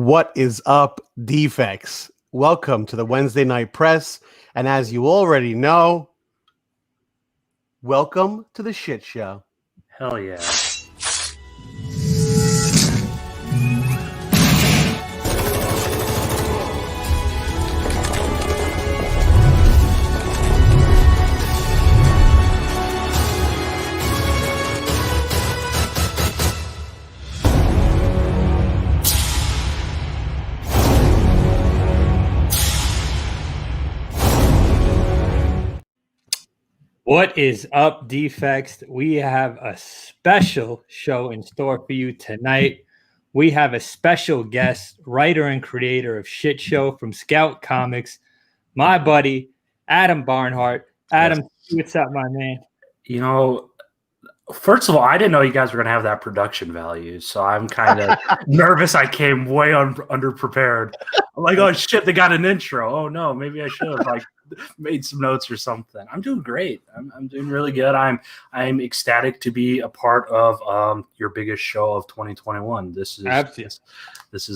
What is up, defects? Welcome to the Wednesday Night Press. And as you already know, welcome to the shit show. Hell yeah. What is up, defects? We have a special show in store for you tonight. We have a special guest, writer and creator of Shit Show from Scout Comics, my buddy, Adam Barnhardt. Adam, what's up, my man? You know, first of all, I didn't know you guys were going to have that production value, so I'm kind of nervous. I came way underprepared. I'm like, oh, shit, they got an intro. Oh, no, maybe I should have, made some notes or something. I'm doing great. I'm doing really good. I'm ecstatic to be a part of your biggest show of 2021. This is amazing.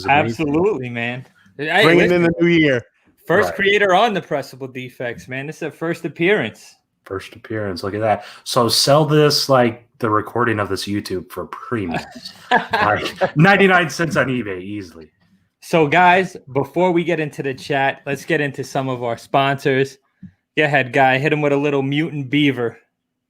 Absolutely, man. Bringing in the new year. First creator on the Pressable Defects, man. This is a first appearance. First appearance. Look at that. So sell this like the recording of this YouTube for premiums. Like 99 cents on eBay easily. So, guys, before we get into the chat, let's get into some of our sponsors. Go ahead, Guy. Hit him with a little Mutant Beaver.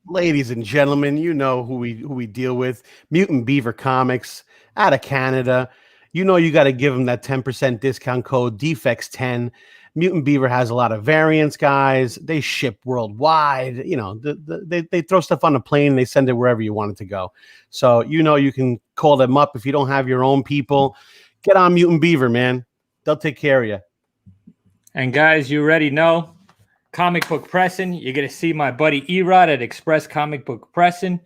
Ladies and gentlemen, you know who we deal with. Mutant Beaver Comics out of Canada. You know you got to give them that 10% discount code, Defects10. Mutant Beaver has a lot of variants, guys. They ship worldwide. You know, they throw stuff on a plane and they send it wherever you want it to go. So, you know, you can call them up if you don't have your own people. Get on Mutant Beaver, man. They'll take care of you. And guys, you already know, comic book pressing. You're going to see my buddy Erod at Express Comic Book Pressing.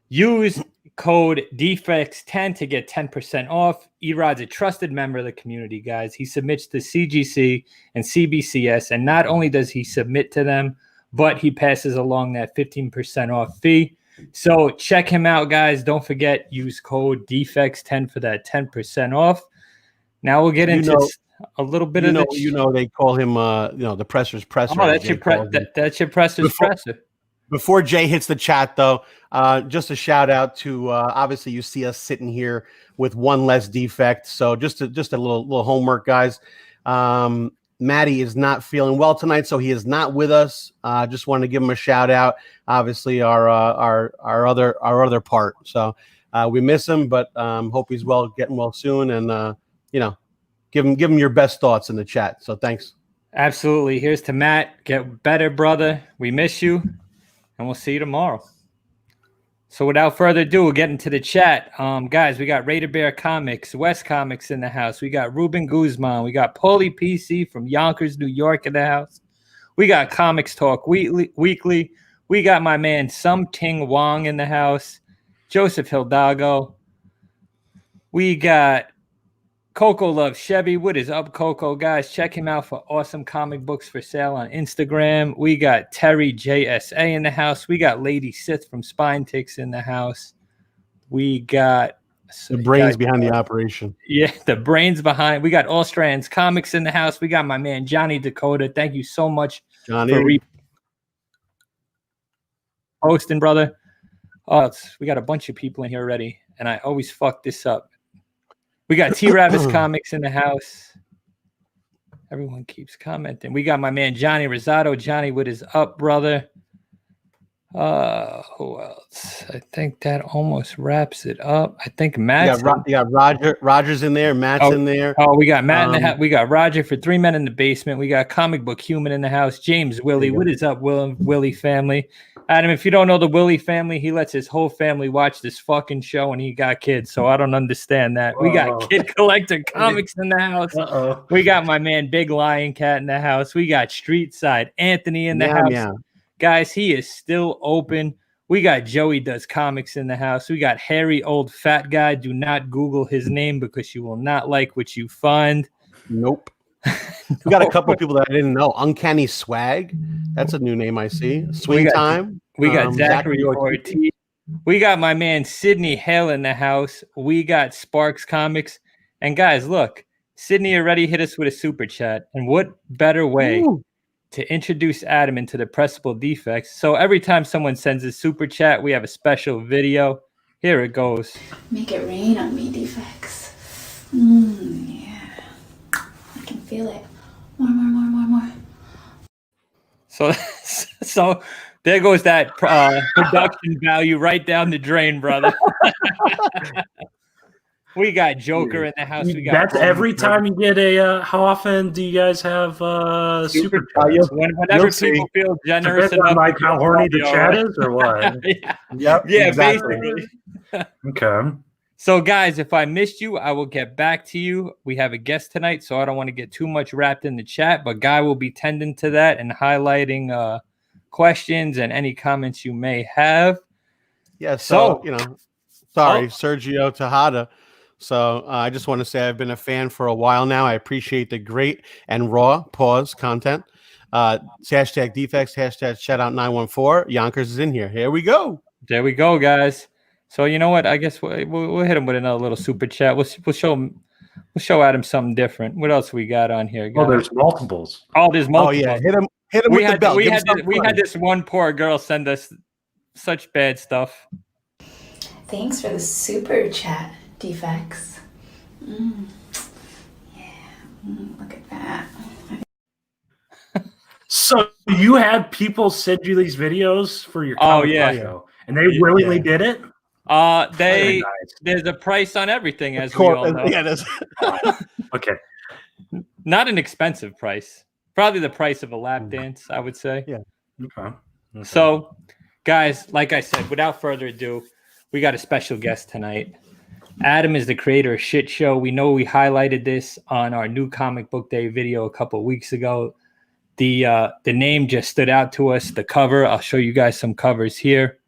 Use code Defects10 to get 10% off. Erod's a trusted member of the community, guys. He submits to CGC and CBCS, and not only does he submit to them, but he passes along that 15% off fee. So check him out, guys. Don't forget, use code Defects10 for that 10% off. Now we'll get into a little bit of the... they call him, the presser's presser. Oh, that's your presser's presser. Before Jay hits the chat, though, just a shout out to obviously you see us sitting here with one less defect. So just a little homework, guys. Maddie is not feeling well tonight, so he is not with us. Just wanted to give him a shout out. Obviously, our other part. So we miss him, but hope he's getting well soon, and give him your best thoughts in the chat. So thanks. Absolutely. Here's to Matt. Get better, brother. We miss you. And we'll see you tomorrow. So without further ado, we'll get into the chat. Guys, we got Raider Bear Comics, West Comics in the house. We got Ruben Guzman. We got Paulie PC from Yonkers, New York in the house. We got Comics Talk Weekly. We got my man Sum Ting Wong in the house. Joseph Hildago. We got Coco Loves Chevy. What is up, Coco? Guys, check him out for awesome comic books for sale on Instagram. We got Terry JSA in the house. We got Lady Sith from Spine Ticks in the house. We got the brains behind the operation. Yeah, the brains behind. We got All Strands Comics in the house. We got my man Johnny Dakota. Thank you so much, Johnny, for hosting, brother. Oh, we got a bunch of people in here already, and I always fuck this up. We got T. Ravis Comics in the house. Everyone keeps commenting. We got my man Johnny Rosado. Johnny, what is up, brother? Who else? I think that almost wraps it up. I think Matt. You got Roger's in there. Matt's in there. Oh, we got Matt in the house. We got Roger for 3 Men in the Basement. We got Comic Book Human in the house. James Willie. What is up, Willie family? Adam, if you don't know the Willie family, he lets his whole family watch this fucking show and he got kids, so I don't understand that. We got Kid Collector Comics in the house. We got my man Big Lion Cat in the house. We got Street Side Anthony in the house. Yeah. Guys, he is still open. We got Joey Does Comics in the house. We got Harry Old Fat Guy. Do not Google his name because you will not like what you find. Nope. We got a couple of people that I didn't know. Uncanny Swag. That's a new name I see. Swing Time. We got Zachary Ortiz. We got my man Sidney Hale in the house. We got Sparks Comics. And guys, look, Sydney already hit us with a super chat. And what better way to introduce Adam into the Pressable Defects? So every time someone sends a super chat, we have a special video. Here it goes. Make it rain on me, defects. Yeah. I can feel it. More. So there goes that production value right down the drain, brother. We got Joker in the house. We got That's every time you get a. How often do you guys have super chats? Whenever people feel generous enough, like how horny the chat is, or what? Yeah, exactly. Basically. Okay. So, guys, if I missed you, I will get back to you. We have a guest tonight, so I don't want to get too much wrapped in the chat, but Guy will be tending to that and highlighting questions and any comments you may have. Yeah. So sorry, Oh. Sergio Tejada. So I just want to say I've been a fan for a while now. I appreciate the great and raw content. Hashtag defects, hashtag shout out 914. Yonkers is in here. Here we go. There we go, guys. So you know what? I guess we'll hit him with another little super chat. We'll show Adam something different. What else we got on here, guys? Oh, there's multiples. Oh, there's multiples. Oh yeah, hit him with the belt. We had this one poor girl send us such bad stuff. Thanks for the super chat, defects. Yeah. Look at that. So you had people send you these videos for your show, and they willingly did it? There's a price on everything, as we all know. Yeah, okay. Not an expensive price. Probably the price of a lap dance, I would say. Yeah. Okay. So, guys, like I said, without further ado, we got a special guest tonight. Adam is the creator of Shit Show. We know we highlighted this on our new comic book day video a couple of weeks ago. The name just stood out to us. The cover, I'll show you guys some covers here.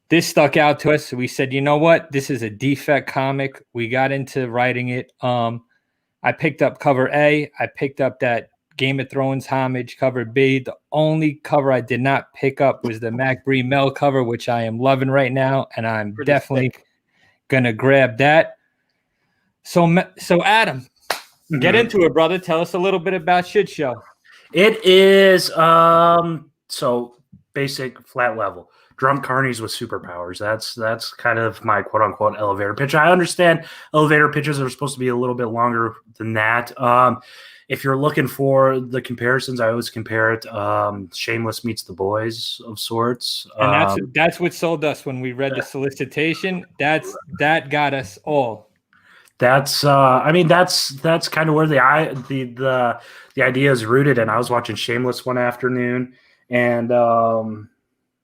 This stuck out to us. So we said, you know what? This is a defect comic. We got into writing it. I picked up cover A. I picked up that Game of Thrones homage cover B. The only cover I did not pick up was the Mac Bree Mel cover, which I am loving right now, and I'm definitely gonna grab that. So Adam, get into it, brother. Tell us a little bit about Shit Show. It is so basic, flat level. Drunk carnies with superpowers. That's kind of my quote unquote elevator pitch. I understand elevator pitches are supposed to be a little bit longer than that. If you're looking for the comparisons, I always compare it. Shameless meets The Boys of sorts. And that's what sold us when we read the solicitation. That got us all. That's that's kind of where the idea is rooted. And I was watching Shameless one afternoon, and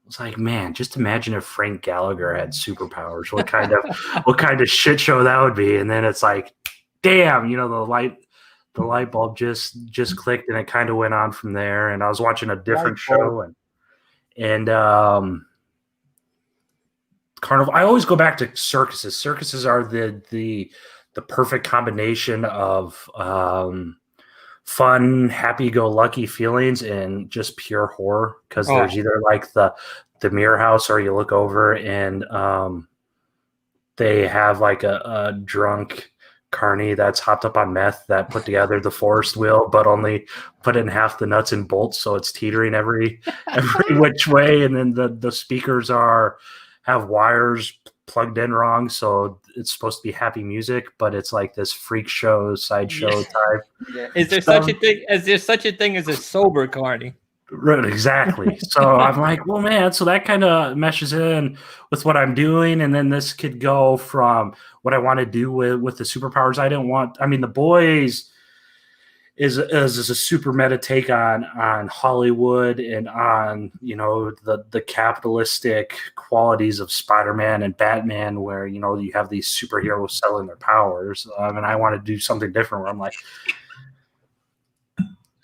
it's like, man, just imagine if Frank Gallagher had superpowers. What kind of shit show that would be? And then it's like, damn, the light bulb just clicked, and it kind of went on from there. And I was watching a different show, and carnival. I always go back to circuses. Circuses are the perfect combination of fun, happy-go-lucky feelings and just pure horror, because there's either like the mirror house, or you look over and they have like a drunk carny that's hopped up on meth that put together the Forest wheel, but only put in half the nuts and bolts, so it's teetering every which way, and then the speakers have wires plugged in wrong, so it's supposed to be happy music, but it's like this freak show, sideshow type. Yeah. Is there such a thing as a sober carny? Right, exactly. So I'm like, well, man, so that kind of meshes in with what I'm doing, and then this could go from what I want to do with the superpowers. The Boys is a super meta take on Hollywood and on the capitalistic qualities of Spider-Man and Batman, where you have these superheroes selling their powers, and I want to do something different where I'm like,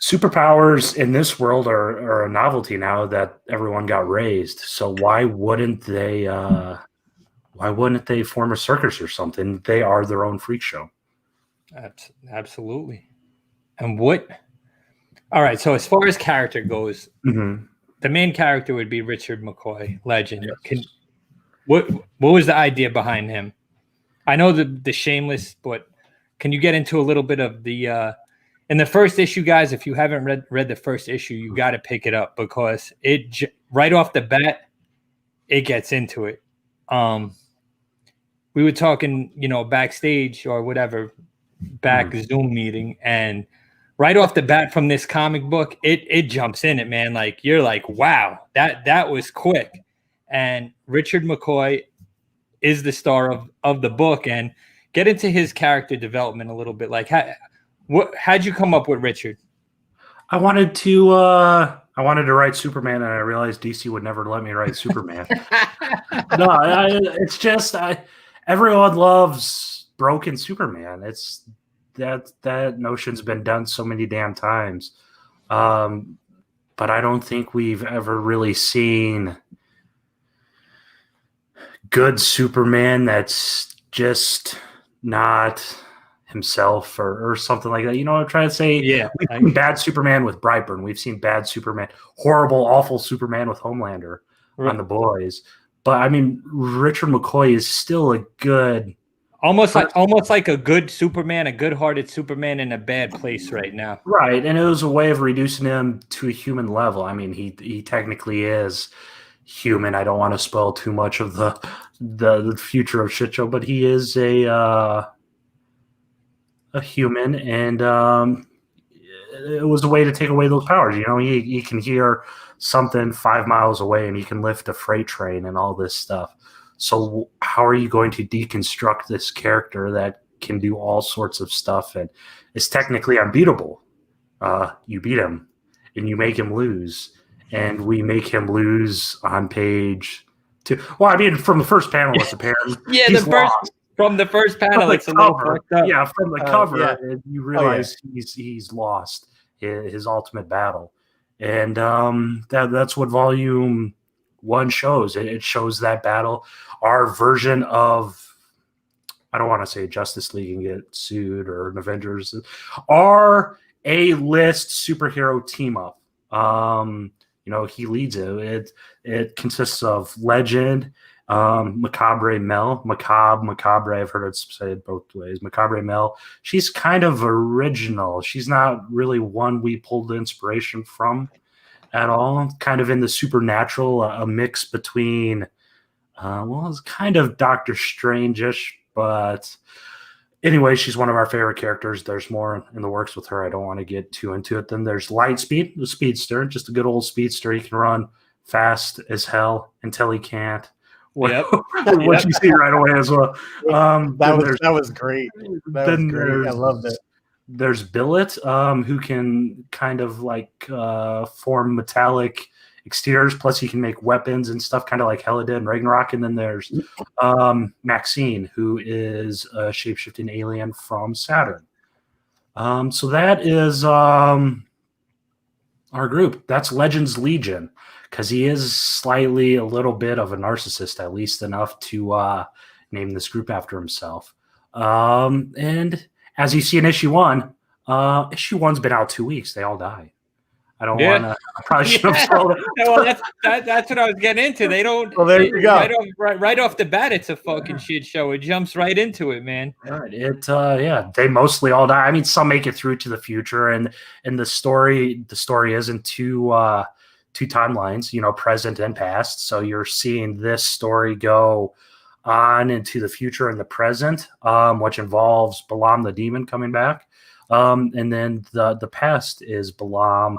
superpowers in this world are a novelty now that everyone got raised, so why wouldn't they form a circus or something? They are their own freak show. Absolutely. And all right, so as far as character goes, the main character would be Richard McCoy, legend. Yes. What was the idea behind him? I know the Shameless, but can you get into a little bit of the in the first issue, guys? If you haven't read the first issue, you got to pick it up because right off the bat, it gets into it. We were talking, backstage or whatever, Zoom meeting, and right off the bat from this comic book, it jumps in it, man. Like you're like, wow, that was quick. And Richard McCoy is the star of the book, and get into his character development a little bit. Like, how'd you come up with Richard? I wanted to write Superman, and I realized DC would never let me write Superman. It's just everyone loves broken Superman. It's that notion's been done so many damn times, but I don't think we've ever really seen good Superman that's just not himself or something like that. You know what I'm trying to say? Yeah. We've seen bad Superman with Brightburn. We've seen bad Superman, horrible, awful Superman with Homelander on The Boys. But I mean, Richard McCoy is still a good, almost like a good Superman, a good-hearted Superman in a bad place right now. Right, and it was a way of reducing him to a human level. I mean, he technically is human. I don't want to spoil too much of the future of shit show, but he is a human, and it was a way to take away those powers. He can hear something 5 miles away, and he can lift a freight train and all this stuff. So how are you going to deconstruct this character that can do all sorts of stuff and is technically unbeatable? You beat him, and you make him lose, and we make him lose on page 2. Well, I mean, from the first panel, it's apparent. Yeah, from the first panel, from it's a little fucked up. Yeah, from the cover, you realize he's lost his ultimate battle, and that's what Volume 1 shows. It shows that battle. Our version of, I don't want to say Justice League and get sued or an Avengers, our A-list superhero team up. He leads it. It consists of Legend, Macabre Mel, Macabre. I've heard it said both ways. Macabre Mel. She's kind of original. She's not really one we pulled inspiration from at all. Kind of in the supernatural, a mix between, it's kind of Doctor Strange-ish, but anyway, she's one of our favorite characters. There's more in the works with her. I don't want to get too into it. Then there's Lightspeed, the speedster, just a good old speedster. He can run fast as hell until he can't. Yep. What you see right away as well. That was great. I loved it. There's Billet, who can kind of like form metallic exteriors, plus he can make weapons and stuff, kind of like Hela did in Ragnarok. And then there's Maxine, who is a shape-shifting alien from Saturn. So that is our group. That's Legends Legion, because he is slightly a little bit of a narcissist, at least enough to name this group after himself. And as you see in issue 1, issue 1's been out 2 weeks. They all die. I don't want to. I probably should have told it. Well, that's what I was getting into. They don't. Well, there you go. Right off the bat, it's a fucking shit show. It jumps right into it, man. Right. They mostly all die. I mean, some make it through to the future, and the story isn't two timelines, present and past. So you're seeing this story go on into the future and the present, which involves Balaam the demon coming back. And then the past is Balaam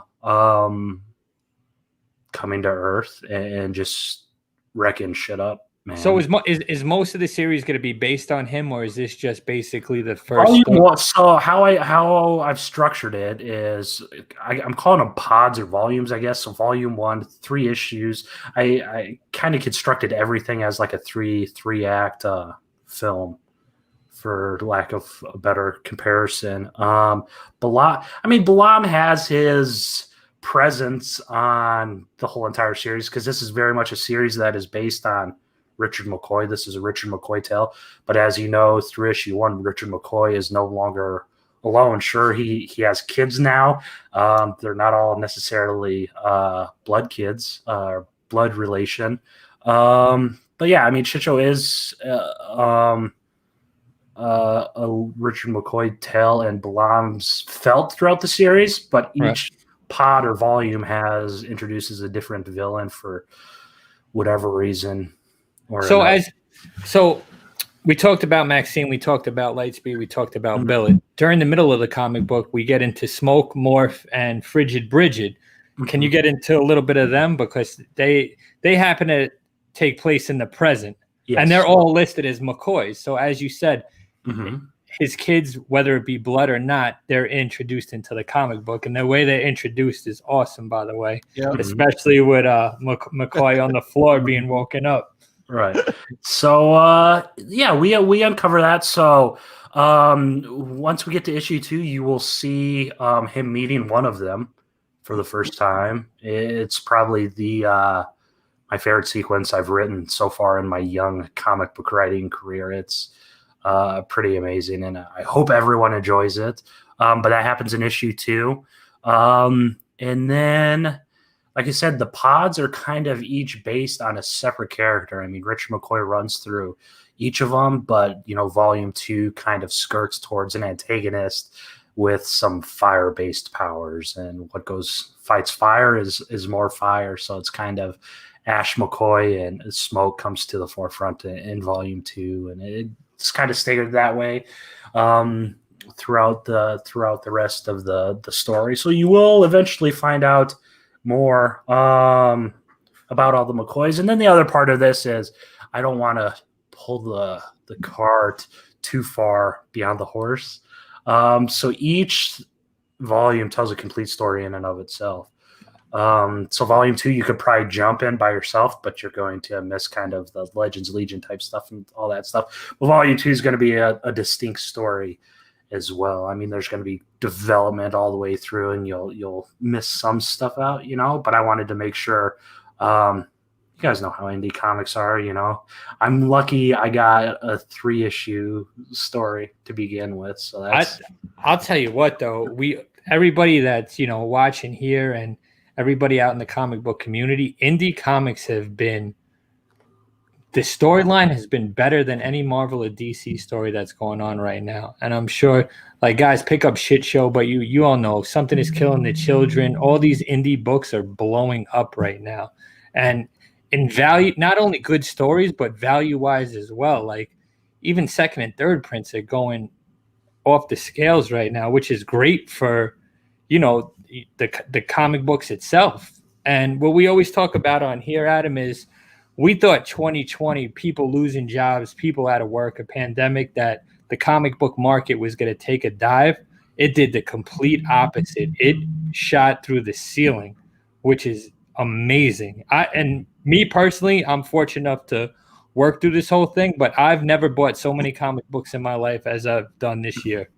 coming to Earth and just wrecking shit up, man. So is most of the series going to be based on him, or is this just basically the first? So how I've structured it is I'm calling them pods or volumes, I guess. So volume 1, 3 issues. I kind of constructed everything as like a three act film, for lack of a better comparison. Balaam has his presence on the whole entire series, because this is very much a series that is based on Richard McCoy. This is a Richard McCoy tale. But as you know, through issue 1, Richard McCoy is no longer alone. Sure, he has kids now. They're not all necessarily blood kids, blood relation. But yeah, I mean, shit show is a Richard McCoy tale and Blom's felt throughout the series, but each pod or volume introduces a different villain for whatever reason. So we talked about Maxine, we talked about Lightspeed, we talked about Billet. During the middle of the comic book, we get into Smoke, Morph, and Frigid Bridget. Can you get into a little bit of them, because they happen to take place in the present, and they're all listed as McCoys. So as you said, his kids, whether it be blood or not, they're introduced into the comic book, and the way they're introduced is awesome, by the way. Especially with McCoy on the floor being woken up. Right. So we uncover that. So once we get to issue 2, you will see him meeting one of them for the first time. It's probably my favorite sequence I've written so far in my young comic book writing career. It's pretty amazing, and I hope everyone enjoys it. But that happens in issue 2. And then, like I said, the pods are kind of each based on a separate character. I mean, Richard McCoy runs through each of them, but, volume 2 kind of skirts towards an antagonist with some fire-based powers, and what fights fire is more fire. So it's kind of Ash McCoy, and Smoke comes to the forefront in volume 2, and it's kind of staggered that way throughout the rest of the story. So you will eventually find out more about all the McCoys. And then the other part of this is, I don't want to pull the cart too far beyond the horse. So each volume tells a complete story in and of itself. So volume 2, you could probably jump in by yourself, but you're going to miss kind of the Legends Legion type stuff and all that stuff. But volume 2 is going to be a distinct story as well. I mean, there's going to be development all the way through, and you'll miss some stuff out, but I wanted to make sure, you guys know how indie comics are, I'm lucky I got a 3-issue story to begin with. So I'll tell you what, though, everybody that's, watching here, and everybody out in the comic book community, indie comics the storyline has been better than any Marvel or DC story that's going on right now. And I'm sure, like, guys, pick up Shit Show, but you all know Something is Killing the Children. All these indie books are blowing up right now. And in value, not only good stories, but value-wise as well. Like, even second and third prints are going off the scales right now, which is great for, the comic books itself. And what we always talk about on here, Adam, is we thought 2020, people losing jobs, people out of work, a pandemic, that the comic book market was going to take a dive. It did the complete opposite. It shot through the ceiling, which is amazing. And me personally, I'm fortunate enough to work through this whole thing, but I've never bought so many comic books in my life as I've done this year.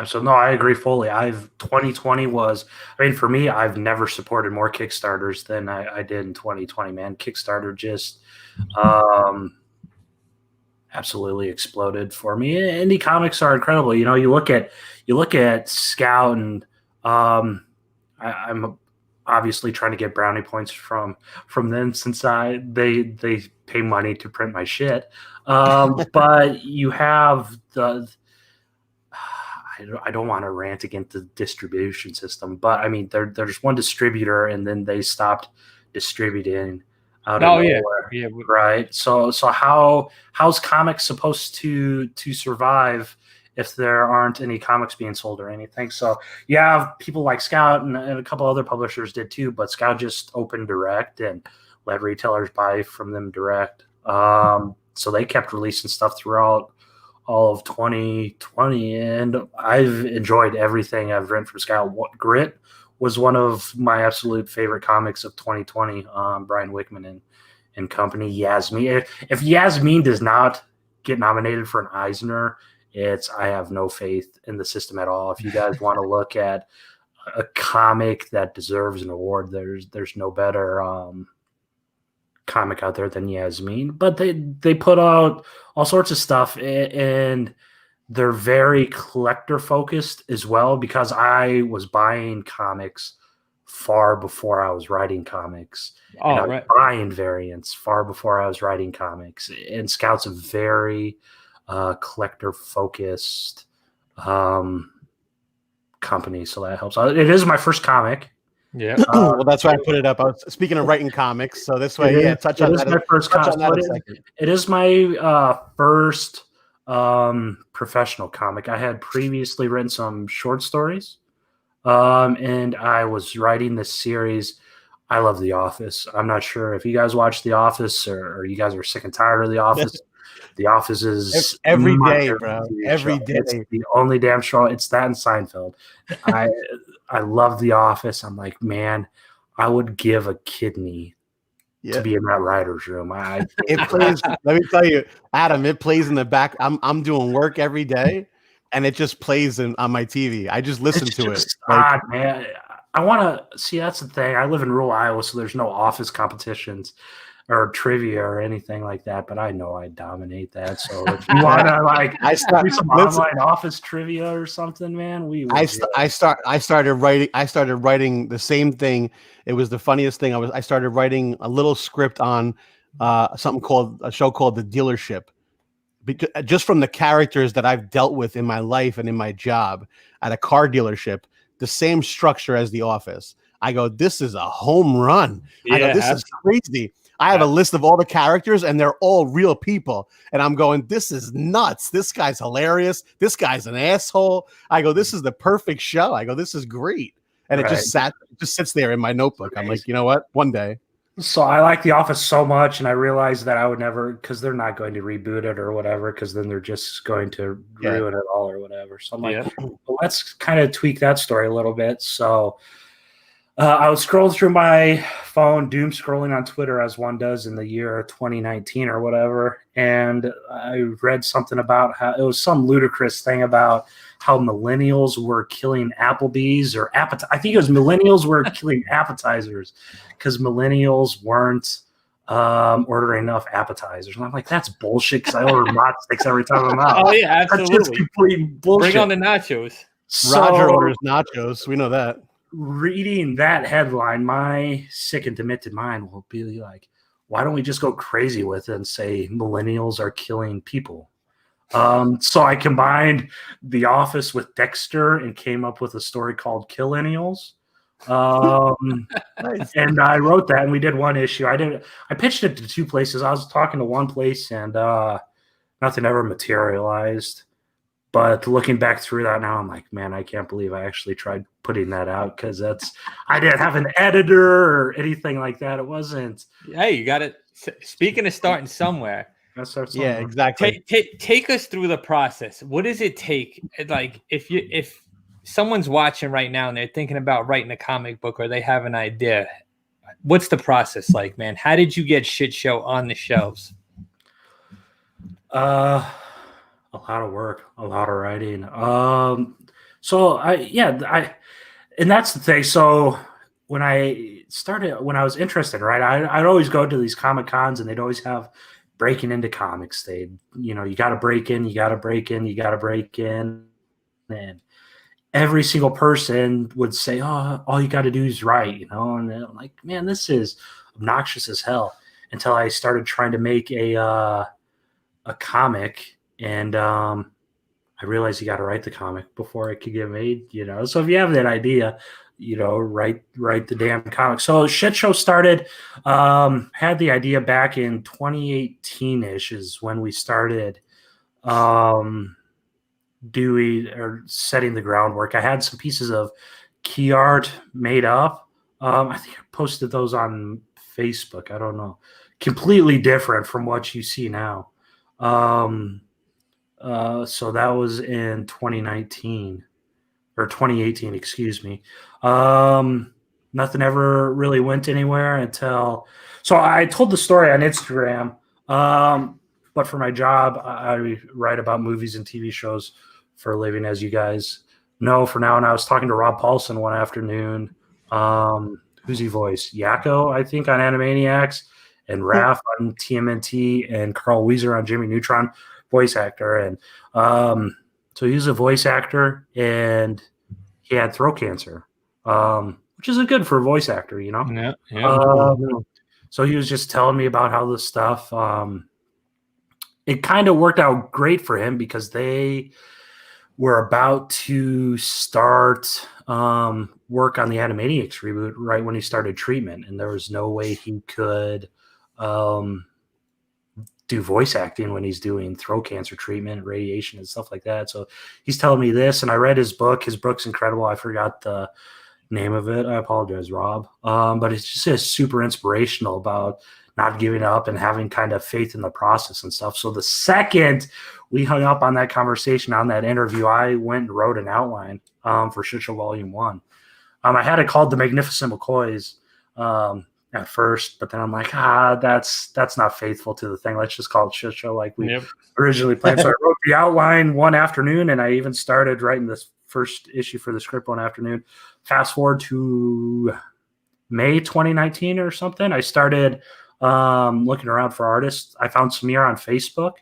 So no, I agree fully. 2020 was, for me, I've never supported more Kickstarters than I did in 2020, man. Kickstarter just absolutely exploded for me. Indie comics are incredible. You look at Scout, and I'm obviously trying to get brownie points from them, since they pay money to print my shit. But you have I don't want to rant against the distribution system, but there's one distributor, and then they stopped distributing out of nowhere. Yeah, right. So how's comics supposed to survive if there aren't any comics being sold or anything? So you have people like Scout, and a couple other publishers did too, but Scout just opened direct and let retailers buy from them direct. So they kept releasing stuff throughout all of 2020, and I've enjoyed everything I've written from Scout. Grit was one of my absolute favorite comics of 2020. Brian Wickman and company. Yasmin. If Yasmin does not get nominated for an Eisner, I have no faith in the system at all. If you guys want to look at a comic that deserves an award, there's no better comic out there than Yasmin. But they put out all sorts of stuff, and they're very collector focused as well, because I was buying comics far before I was writing comics. I was buying variants far before I was writing comics. And Scout's a very collector focused company, so that helps. It is my first comic. Yeah. Well, that's why I put it up. I was speaking of writing comics, so this way, touch on that. My first comic. It is my first professional comic. I had previously written some short stories, and I was writing this series. I love The Office. I'm not sure if you guys watch The Office or you guys are sick and tired of The Office. The Office is every day, bro. Every day. It's the only damn show. It's that and Seinfeld. I love The Office. I'm like, man, I would give a kidney to be in that writer's room. It plays. Let me tell you, Adam. It plays in the back. I'm doing work every day, and it just plays on my TV. I just listen to it. Man. I want to see. That's the thing. I live in rural Iowa, so there's no office competitions or trivia or anything like that. But I know I dominate that. So if you want to do some online office trivia or something, man, I started writing the same thing. It was the funniest thing. I started writing a little script on a show called The Dealership. Just from the characters that I've dealt with in my life and in my job at a car dealership. The same structure as The Office. I go, this is a home run. I go, this is crazy. I have a list of all the characters and they're all real people. And I'm going, this is nuts. This guy's hilarious. This guy's an asshole. I go, this is the perfect show. I go, this is great. And it just sits there in my notebook. I'm like, you know what? One day. So I like The Office so much, and I realized that I would never, because they're not going to reboot it or whatever, because then they're just going to ruin it all or whatever. So I'm like, well, let's kind of tweak that story a little bit. So I was scrolling through my phone, doom scrolling on Twitter as one does in the year 2019 or whatever, and I read something about how it was some ludicrous thing about how millennials were killing Applebee's or I think it was millennials were killing appetizers because millennials weren't ordering enough appetizers. And I'm like, that's bullshit because I order mott sticks every time I'm out. Oh, yeah, absolutely. That's just complete bullshit. Bring on the nachos. Roger orders nachos. We know that. Reading that headline, my sick and demented mind will be like, why don't we just go crazy with it and say millennials are killing people? So I combined The Office with Dexter and came up with a story called Killennials. Nice. And I wrote that, and we did one issue. I pitched it to two places. I was talking to one place, and nothing ever materialized. But looking back through that now, I'm like, man, I can't believe I actually tried putting that out because I didn't have an editor or anything like that. It wasn't. Hey, you got it. Speaking of starting somewhere. Yeah, exactly. Take us through the process. What does it take? Like, if someone's watching right now and they're thinking about writing a comic book or they have an idea, what's the process like, man? How did you get Shit Show on the shelves? A lot of work, a lot of writing. And that's the thing. So when I was interested, right, I'd always go to these Comic Cons and they'd always have breaking into comics. You got to break in, you got to break in, you got to break in. And every single person would say, oh, all you got to do is write, and I'm like, man, this is obnoxious as hell, until I started trying to make a comic. And I realized you got to write the comic before it could get made, So if you have that idea, write the damn comic. So Shit Show started, had the idea back in 2018-ish is when we started setting the groundwork. I had some pieces of key art made up. I think I posted those on Facebook. I don't know. Completely different from what you see now. So that was in 2019 or 2018, excuse me. Nothing ever really went anywhere until, so I told the story on Instagram. But for my job, I write about movies and TV shows for a living, as you guys know for now. And I was talking to Rob Paulson one afternoon. Who's he voice? Yakko, I think, on Animaniacs, and Raph on TMNT, and Carl Weezer on Jimmy Neutron, voice actor. And so he's a voice actor, and he had throat cancer, which isn't good for a voice actor, Yeah. So he was just telling me about how this stuff it kind of worked out great for him because they were about to start work on the Animaniacs reboot right when he started treatment, and there was no way he could do voice acting when he's doing throat cancer treatment, radiation, and stuff like that. So he's telling me this, and I read his book. His book's incredible. I forgot the name of it. I apologize, Rob. But it's just super inspirational about not giving up and having kind of faith in the process and stuff. So the second we hung up on that conversation, on that interview, I went and wrote an outline for Shit Show Volume 1. I had it called The Magnificent McCoys at first, but then I'm like, that's not faithful to the thing. Let's just call it Shit Show like we originally planned. So I wrote the outline one afternoon, and I even started writing this first issue for the script one afternoon. Fast forward to May 2019 or something. I started looking around for artists. I found Samir on Facebook.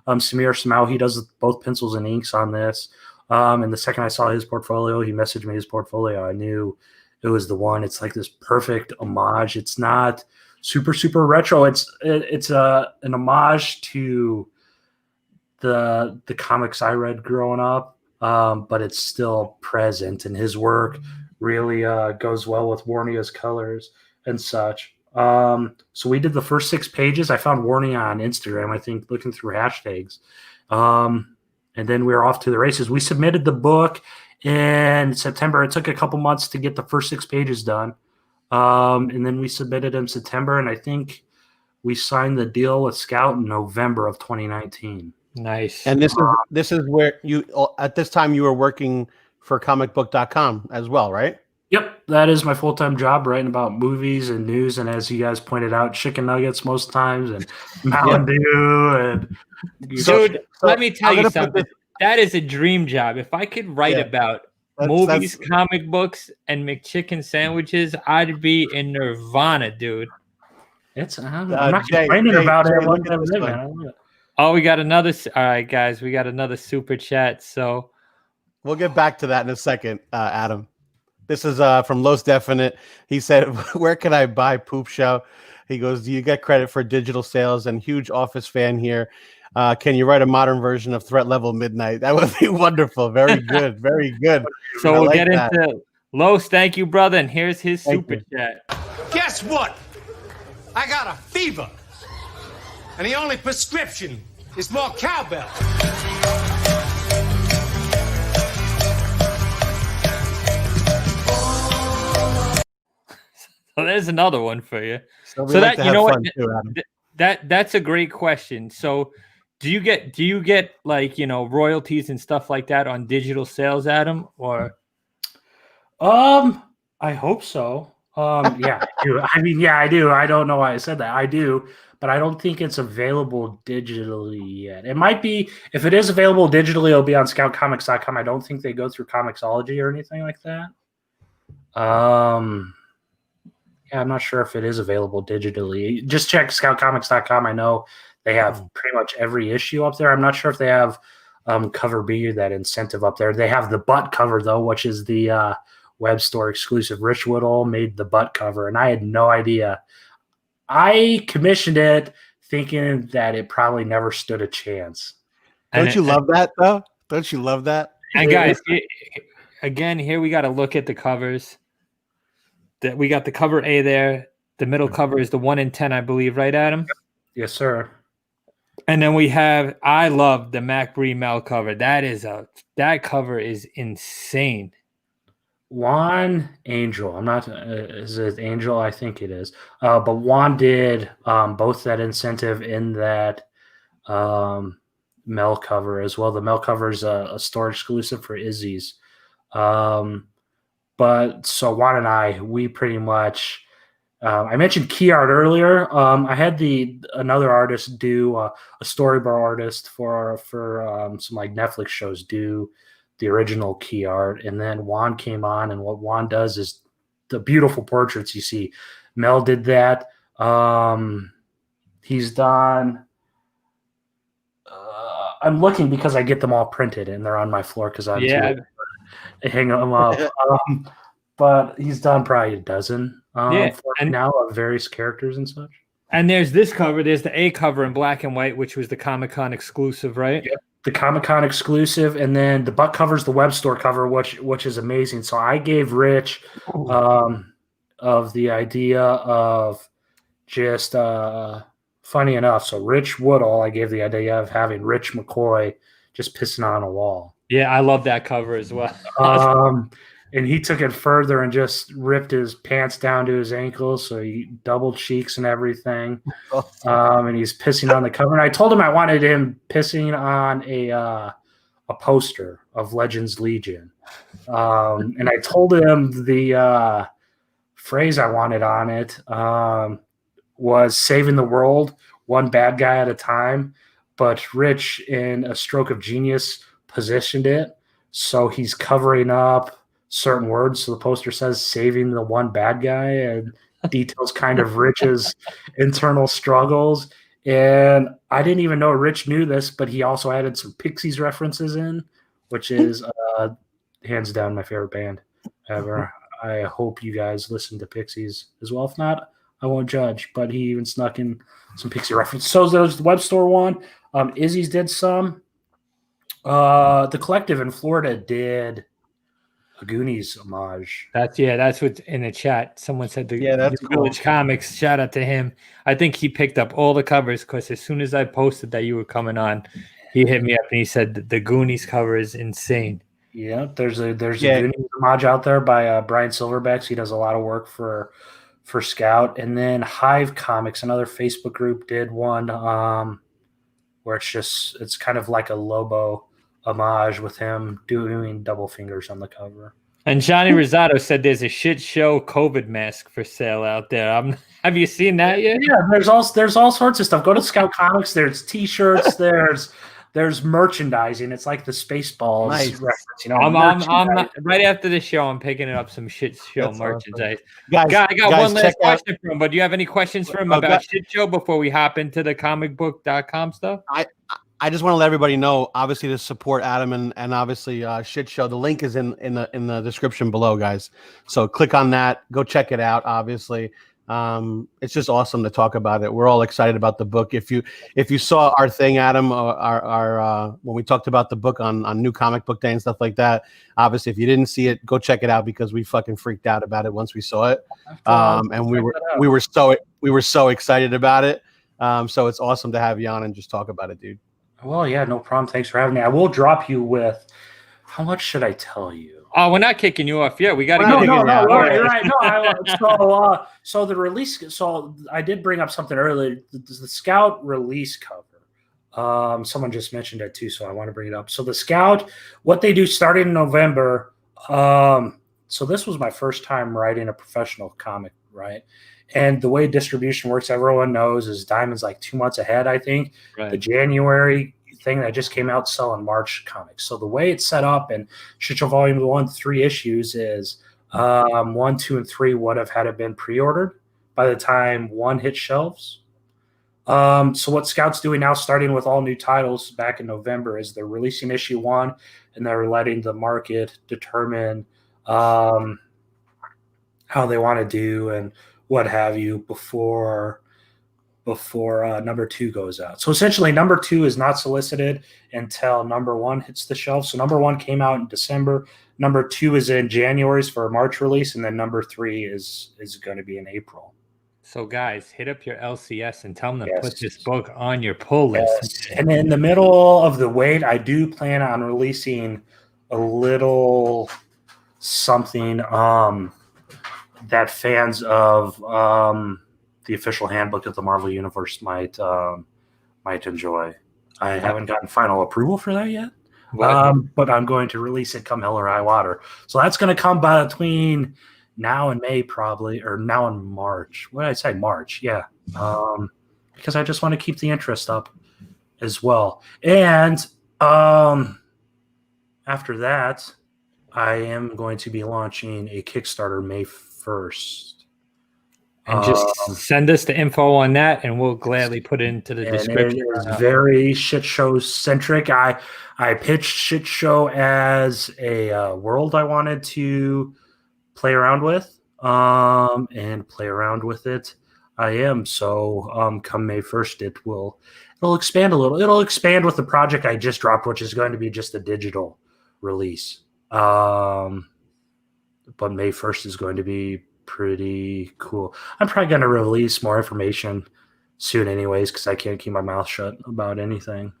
Samir Samau, he does both pencils and inks on this. And the second I saw his portfolio, he messaged me his portfolio. I knew it was the one. It's like this perfect homage. It's not super, super retro. It's an homage to the comics I read growing up, but it's still present. And his work really goes well with Warnia's colors and such. So we did the first 6 pages. I found Warnia on Instagram, I think, looking through hashtags. And then we were off to the races. We submitted the book in September. It took a couple months to get the first 6 pages done. And then we submitted in September, and I think we signed the deal with Scout in November of 2019. Nice. And this is where you, at this time, you were working for comicbook.com as well, right? Yep, that is my full-time job, writing about movies and news, and as you guys pointed out, chicken nuggets most times, and Mountain Dew, and dude. Let me tell you something. That is a dream job. If I could write about movies, comic books, and McChicken sandwiches, I'd be in nirvana, dude. I'm not complaining about it. Oh, we got another. All right, guys, we got another super chat. So we'll get back to that in a second, Adam. This is from Los Definite. He said, "Where can I buy Poop Show?" He goes, "Do you get credit for digital sales?" And huge Office fan here. Can you write a modern version of Threat Level Midnight? That would be wonderful. Very good. Very good. So we'll get into Los. Thank you, brother. And here's his super chat. Guess what? I got a fever. And the only prescription is more cowbell. So there's another one for you. So that, you know what? That's a great question. So do you get like, you know, royalties and stuff like that on digital sales, Adam? Or I hope so. Yeah, I do. I mean, yeah, I do. I don't know why I said that. I do, but I don't think it's available digitally yet. It might be. If it is available digitally, it'll be on scoutcomics.com. I don't think they go through Comixology or anything like that. Yeah, I'm not sure if it is available digitally. Just check scoutcomics.com. I know they have pretty much every issue up there. I'm not sure if they have Cover B, that incentive up there. They have the butt cover, though, which is the web store exclusive. Rich Woodall made the butt cover, and I had no idea. I commissioned it thinking that it probably never stood a chance. Don't you love that, though? Don't you love that? And guys, again, here we got to look at the covers. That we got the cover A there. The middle cover is the 1 in 10, I believe, right, Adam? Yes, sir. And then we have, I love the Mac Bree Mel cover. That cover is insane. Juan Angel. I'm not, is it Angel? I think it is. But Juan did both that incentive in that Mel cover as well. The Mel cover is a store exclusive for Izzy's. But so Juan and I, we pretty much, I mentioned key art earlier. I had another artist do a storyboard artist for some like Netflix shows do the original key art, and then Juan came on, and what Juan does is the beautiful portraits you see. Mel did that. He's done. I'm looking because I get them all printed and they're on my floor because I'm hang them up. But he's done probably a dozen for now of various characters and such. And there's this cover. There's the A cover in black and white, which was the Comic-Con exclusive, right? Yep. The Comic-Con exclusive, and then the butt cover is the web store cover, which is amazing. So I gave Rich of the idea of just funny enough. So Rich Woodall, I gave the idea of having Rich McCoy just pissing on a wall. Yeah, I love that cover as well. And he took it further and just ripped his pants down to his ankles, so he double cheeks and everything. And he's pissing on the cover. And I told him I wanted him pissing on a poster of Legends Legion. And I told him the phrase I wanted on it was saving the world one bad guy at a time. But Rich, in a stroke of genius, positioned it so he's covering up certain words. So the poster says saving the one bad guy and details kind of Rich's internal struggles. And I didn't even know Rich knew this, but he also added some Pixies references in, which is hands down my favorite band ever. I hope you guys listen to Pixies as well. If not, I won't judge, but he even snuck in some Pixie references. So there's the web store one. Izzy's did some. The Collective in Florida did a Goonies homage. That's what's in the chat. Someone said that's the Village Comics. Shout out to him. I think he picked up all the covers because as soon as I posted that you were coming on, he hit me up and he said the Goonies cover is insane. Yeah, there's a Goonies homage out there by Brian Silverbacks. He does a lot of work for Scout. And then Hive Comics, another Facebook group, did one where it's kind of like a Lobo homage with him doing double fingers on the cover. And Johnny Rosado said there's a shit show COVID mask for sale out there. Have you seen that yet? Yeah, there's all sorts of stuff. Go to Scout Comics. There's T-shirts. There's merchandising. It's like the Spaceballs reference. You know, I'm right after the show. I'm picking up some shit show merchandise. Awesome. I got one last question for him. But do you have any questions for him about shit show before we hop into the comicbook.com stuff? I just want to let everybody know, obviously, to support Adam and obviously Shit Show. The link is in the description below, guys. So click on that. Go check it out. Obviously, it's just awesome to talk about it. We're all excited about the book. If you saw our thing, Adam, our when we talked about the book on New Comic Book Day and stuff like that. Obviously, if you didn't see it, go check it out because we fucking freaked out about it once we saw it, and we were so excited about it. So it's awesome to have you on and just talk about it, dude. Well, yeah, no problem. Thanks for having me. I will drop you with how much should I tell you? Oh, we're not kicking you off. Yeah, we got to get it. No, you're right. No, so the release. So I did bring up something earlier. The Scout release cover. Someone just mentioned it too, so I want to bring it up. So the Scout, what they do starting in November. So this was my first time writing a professional comic, right? And the way distribution works, everyone knows, is Diamond's like 2 months ahead, I think. Right. The January thing that just came out sell in March comics. So the way it's set up in Shit Show Volume 1, 3 issues is 1, 2, and 3 would have had it been pre-ordered by the time 1 hit shelves. So what Scout's doing now, starting with all new titles back in November, is they're releasing issue 1 and they're letting the market determine how they want to do and what have you before number 2 goes out. So essentially number 2 is not solicited until number 1 hits the shelf. So number 1 came out in December. Number 2 is in January's for a March release. And then number 3 is going to be in April. So guys, hit up your LCS and tell them to put this book on your pull list. And in the middle of the wait, I do plan on releasing a little something that fans of the official handbook of the Marvel Universe might enjoy. I haven't gotten final approval for that yet, but I'm going to release it come hell or high water. So that's going to come between now and May probably, or now and March. What did I say? March, yeah. Because I just want to keep the interest up as well. And after that, I am going to be launching a Kickstarter May 1st. And just send us the info on that, and we'll gladly put it into the description. It is very Shit Show centric. I pitched Shit Show as a world I wanted to play around with, and play around with it. I am. So come May 1st, it'll expand a little. It'll expand with the project I just dropped, which is going to be just a digital release. But May 1st is going to be pretty cool. I'm probably going to release more information soon anyways, because I can't keep my mouth shut about anything.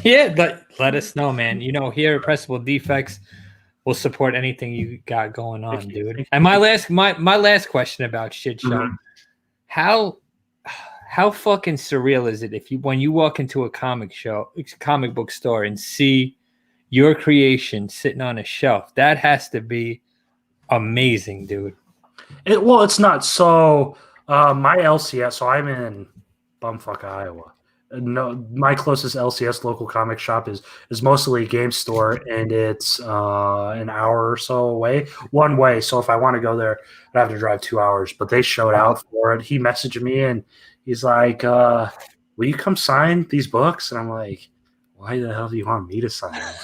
Yeah, but let us know, man. Here at Pressable Defects, we'll support anything you got going on, dude. And my last question about shit show. Mhm. How fucking surreal is it when you walk into a comic book store and see your creation sitting on a shelf? That has to be amazing, dude. It's not. So my LCS, so I'm in bumfuck Iowa. No, my closest LCS local comic shop is mostly a game store, and it's an hour or so away one way. So if I want to go there, I'd have to drive 2 hours. But they showed out for it. He messaged me and he's like, "Will you come sign these books?" And I'm like, "Why the hell do you want me to sign them?"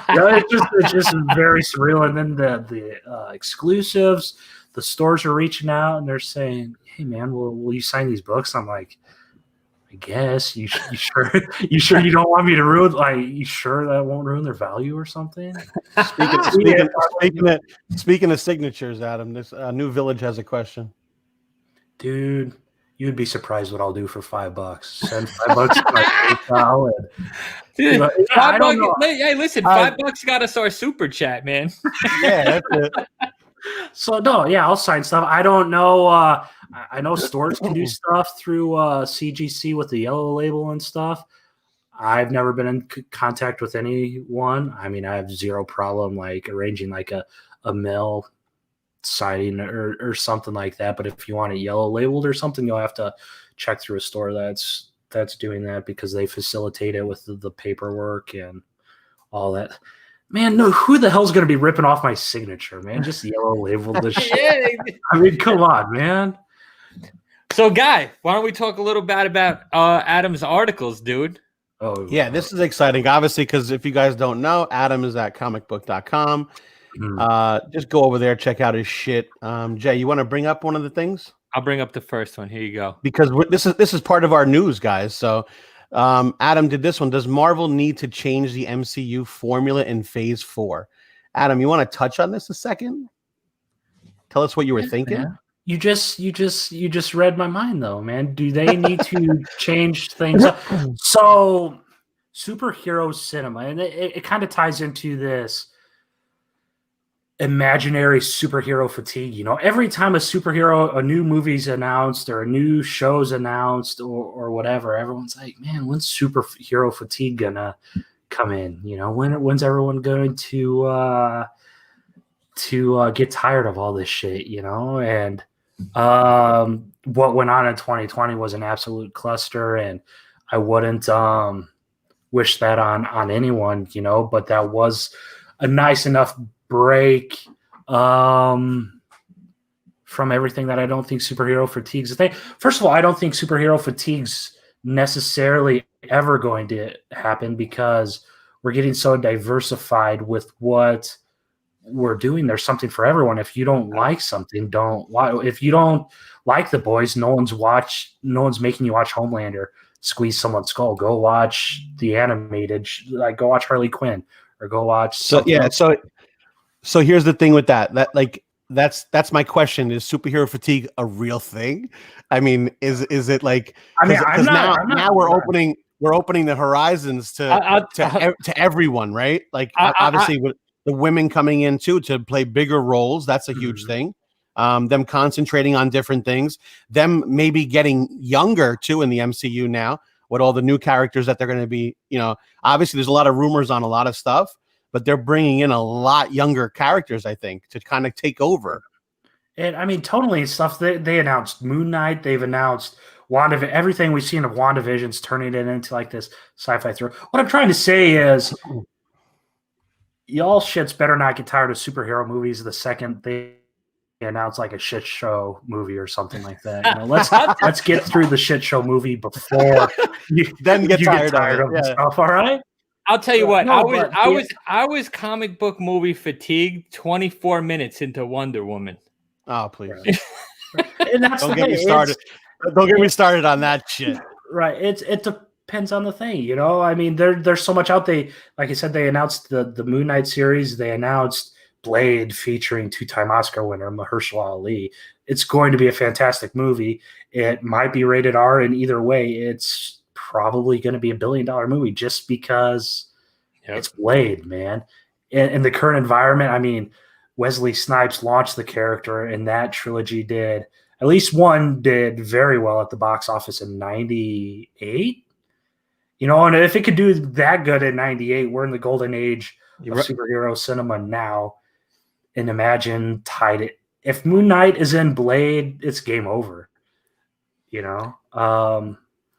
It's just very surreal. And then the exclusives, the stores are reaching out and they're saying, "Hey man, will you sign these books?" I'm like, I guess. You sure you don't want me to ruin? Like, you sure that won't ruin their value or something? Speaking of signatures, Adam, this New Village has a question. Dude, you'd be surprised what I'll do for $5. Send $5 to my PayPal. Dude, Yeah, I don't know. Hey, listen, $5 got us our super chat, man. Yeah, that's it. So no, yeah, I'll sign stuff. I don't know. I know stores can do stuff through CGC with the yellow label and stuff. I've never been in contact with anyone. I mean, I have zero problem like arranging like a mail signing or something like that. But if you want it yellow labeled or something, you'll have to check through a store that's doing that, because they facilitate it with the paperwork and all that. Man, no, who the hell's going to be ripping off my signature, man? Just yellow label this shit. I mean, come on, man. So, Guy, why don't we talk a little bit about Adam's articles, dude? Oh, yeah, this is exciting, obviously, because if you guys don't know, Adam is at comicbook.com. Just go over there, check out his shit. Jay, you want to bring up one of the things? I'll bring up the first one. Here you go. Because this is part of our news, guys. So Adam did this one. Does Marvel need to change the MCU formula in Phase 4? Adam, you want to touch on this a second? Tell us what you were thinking. Yeah. You just read my mind, though, man. Do they need to change things up? So, superhero cinema, and it kind of ties into this imaginary superhero fatigue. You know, every time a new movie's announced or a new show's announced or whatever, everyone's like, man, when's superhero fatigue gonna come in? You know, when's everyone going to get tired of all this shit, you know? And what went on in 2020 was an absolute cluster, and I wouldn't wish that on anyone, you know, but that was a nice enough break from everything that I don't think superhero fatigue's a thing. First of all, I don't think superhero fatigue's necessarily ever going to happen, because we're getting so diversified with what we're doing. There's something for everyone. If you don't like something, if you don't like The Boys, no one's making you watch Homelander squeeze someone's skull. Go watch the animated, like go watch Harley Quinn or go watch. So here's the thing with that. That's my question. Is superhero fatigue a real thing? I mean, is it like? I mean, now we're opening the horizons to everyone, right? Like obviously with the women coming in too to play bigger roles, that's a huge thing. Them concentrating on different things, them maybe getting younger too in the MCU now with all the new characters that they're going to be. You know, obviously there's a lot of rumors on a lot of stuff, but they're bringing in a lot younger characters, I think, to kind of take over. And I mean, totally stuff. They announced Moon Knight. They've announced WandaVision. Everything we've seen of WandaVision's turning it into like this sci-fi thrill. What I'm trying to say is, y'all shits better not get tired of superhero movies the second they announce like a shit show movie or something like that. You know, let's get through the shit show movie before you get tired of the stuff. All right. I'll tell you what. I was comic book movie fatigued 24 minutes into Wonder Woman. Oh, please. And that's Don't the get thing. me started. Don't get me started on that shit. Right. It depends on the thing, you know. I mean, there's so much out there. Like I said, they announced the Moon Knight series. They announced Blade featuring 2-time Oscar winner Mahershala Ali. It's going to be a fantastic movie. It might be rated R, and either way, it's probably going to be $1 billion movie just because it's Blade, man. In the current environment, I mean, Wesley Snipes launched the character, and that trilogy did. At least one did very well at the box office in 98. You know, and if it could do that good in 98, we're in the golden age of superhero cinema now. And imagine tied it. If Moon Knight is in Blade, it's game over. You know? I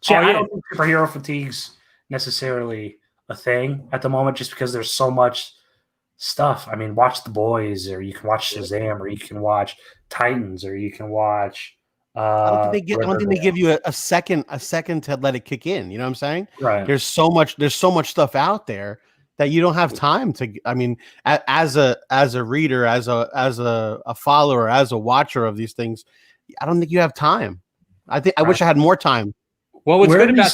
don't think superhero fatigue's necessarily a thing at the moment just because there's so much stuff. I mean, watch The Boys, or you can watch Shazam, or you can watch Titans, or you can watch I don't think they give you a second to let it kick in. You know what I'm saying? Right. There's so much stuff out there that you don't have time to. I mean, as a reader, as a follower, as a watcher of these things, I don't think you have time. I wish I had more time. Well, what's good about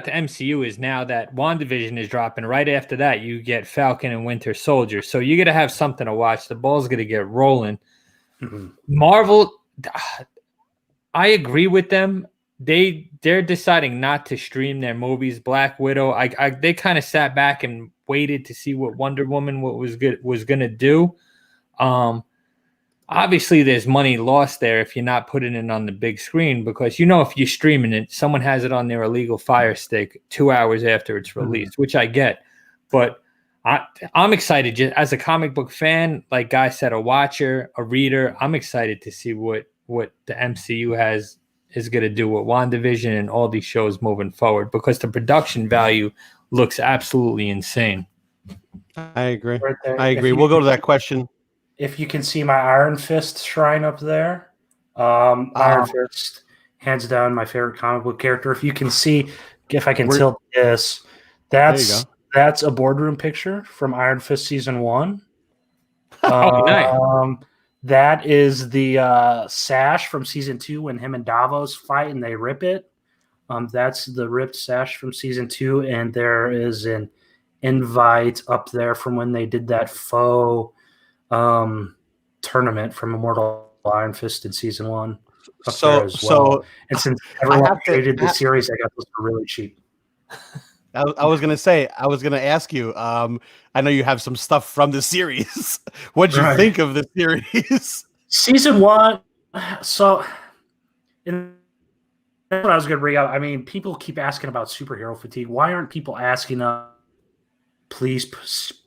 the MCU is now that WandaVision is dropping. Right after that, you get Falcon and Winter Soldier. So you're gonna have something to watch. The ball's gonna get rolling. Mm-hmm. Marvel, I agree with them. They're deciding not to stream their movies. Black Widow, they kind of sat back and waited to see what Wonder Woman was gonna do. Obviously, there's money lost there if you're not putting it on the big screen because, you know, if you're streaming it, someone has it on their illegal Fire Stick 2 hours after it's released, which I get. But I'm excited just as a comic book fan, like Guy said, a watcher, a reader. I'm excited to see what the MCU is going to do with WandaVision and all these shows moving forward because the production value looks absolutely insane. I agree. We'll go to that question. If you can see my Iron Fist shrine up there, Iron Fist, hands down, my favorite comic book character. If you can see, if I can tilt this, that's a boardroom picture from Iron Fist season 1. Nice. That is the sash from season 2 when him and Davos fight and they rip it. That's the ripped sash from season 2, and there is an invite up there from when they did that faux tournament from Immortal Iron Fist in season 1 and since everyone created the series, I got those for really cheap. I was gonna ask you, I know you have some stuff from the series. What'd you think of the series? Season 1, so what I was gonna bring up, I mean, people keep asking about superhero fatigue. Why aren't people asking please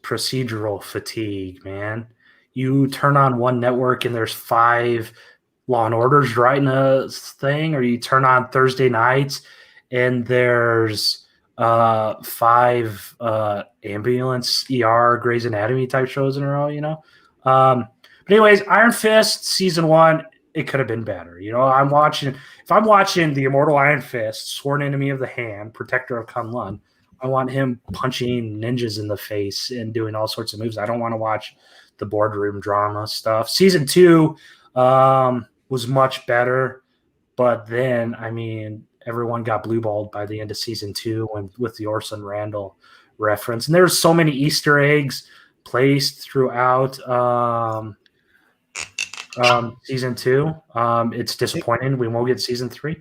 procedural fatigue, man? You turn on one network and there's 5 Law and Orders right in a thing, or you turn on Thursday nights and there's 5 ambulance, ER, Grey's Anatomy type shows in a row, you know? But anyways, Iron Fist season 1, it could have been better. You know, if I'm watching the Immortal Iron Fist, Sworn Enemy of the Hand, Protector of Kunlun, I want him punching ninjas in the face and doing all sorts of moves. I don't want to watch the boardroom drama stuff. Season 2 was much better, but then, I mean, everyone got blue-balled by the end of season 2 with the Orson Randall reference. And there's so many Easter eggs placed throughout season 2. It's disappointing. We won't get season 3.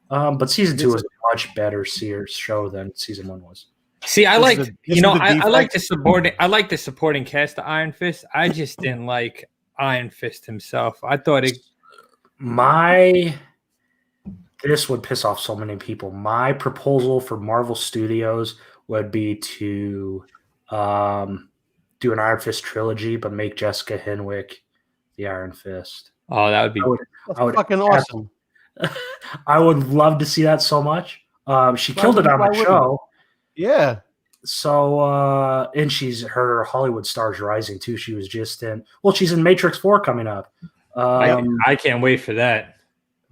But season 2 was a much better show than season 1 was. See, I like the supporting cast of Iron Fist. I just didn't like Iron Fist himself. I thought this would piss off so many people. My proposal for Marvel Studios would be to do an Iron Fist trilogy, but make Jessica Henwick the Iron Fist. Oh, that would be fucking awesome. I would love to see that so much. She killed it on the show. Yeah. So, and her Hollywood stars rising too. She was just she's in Matrix 4 coming up. I can't wait for that.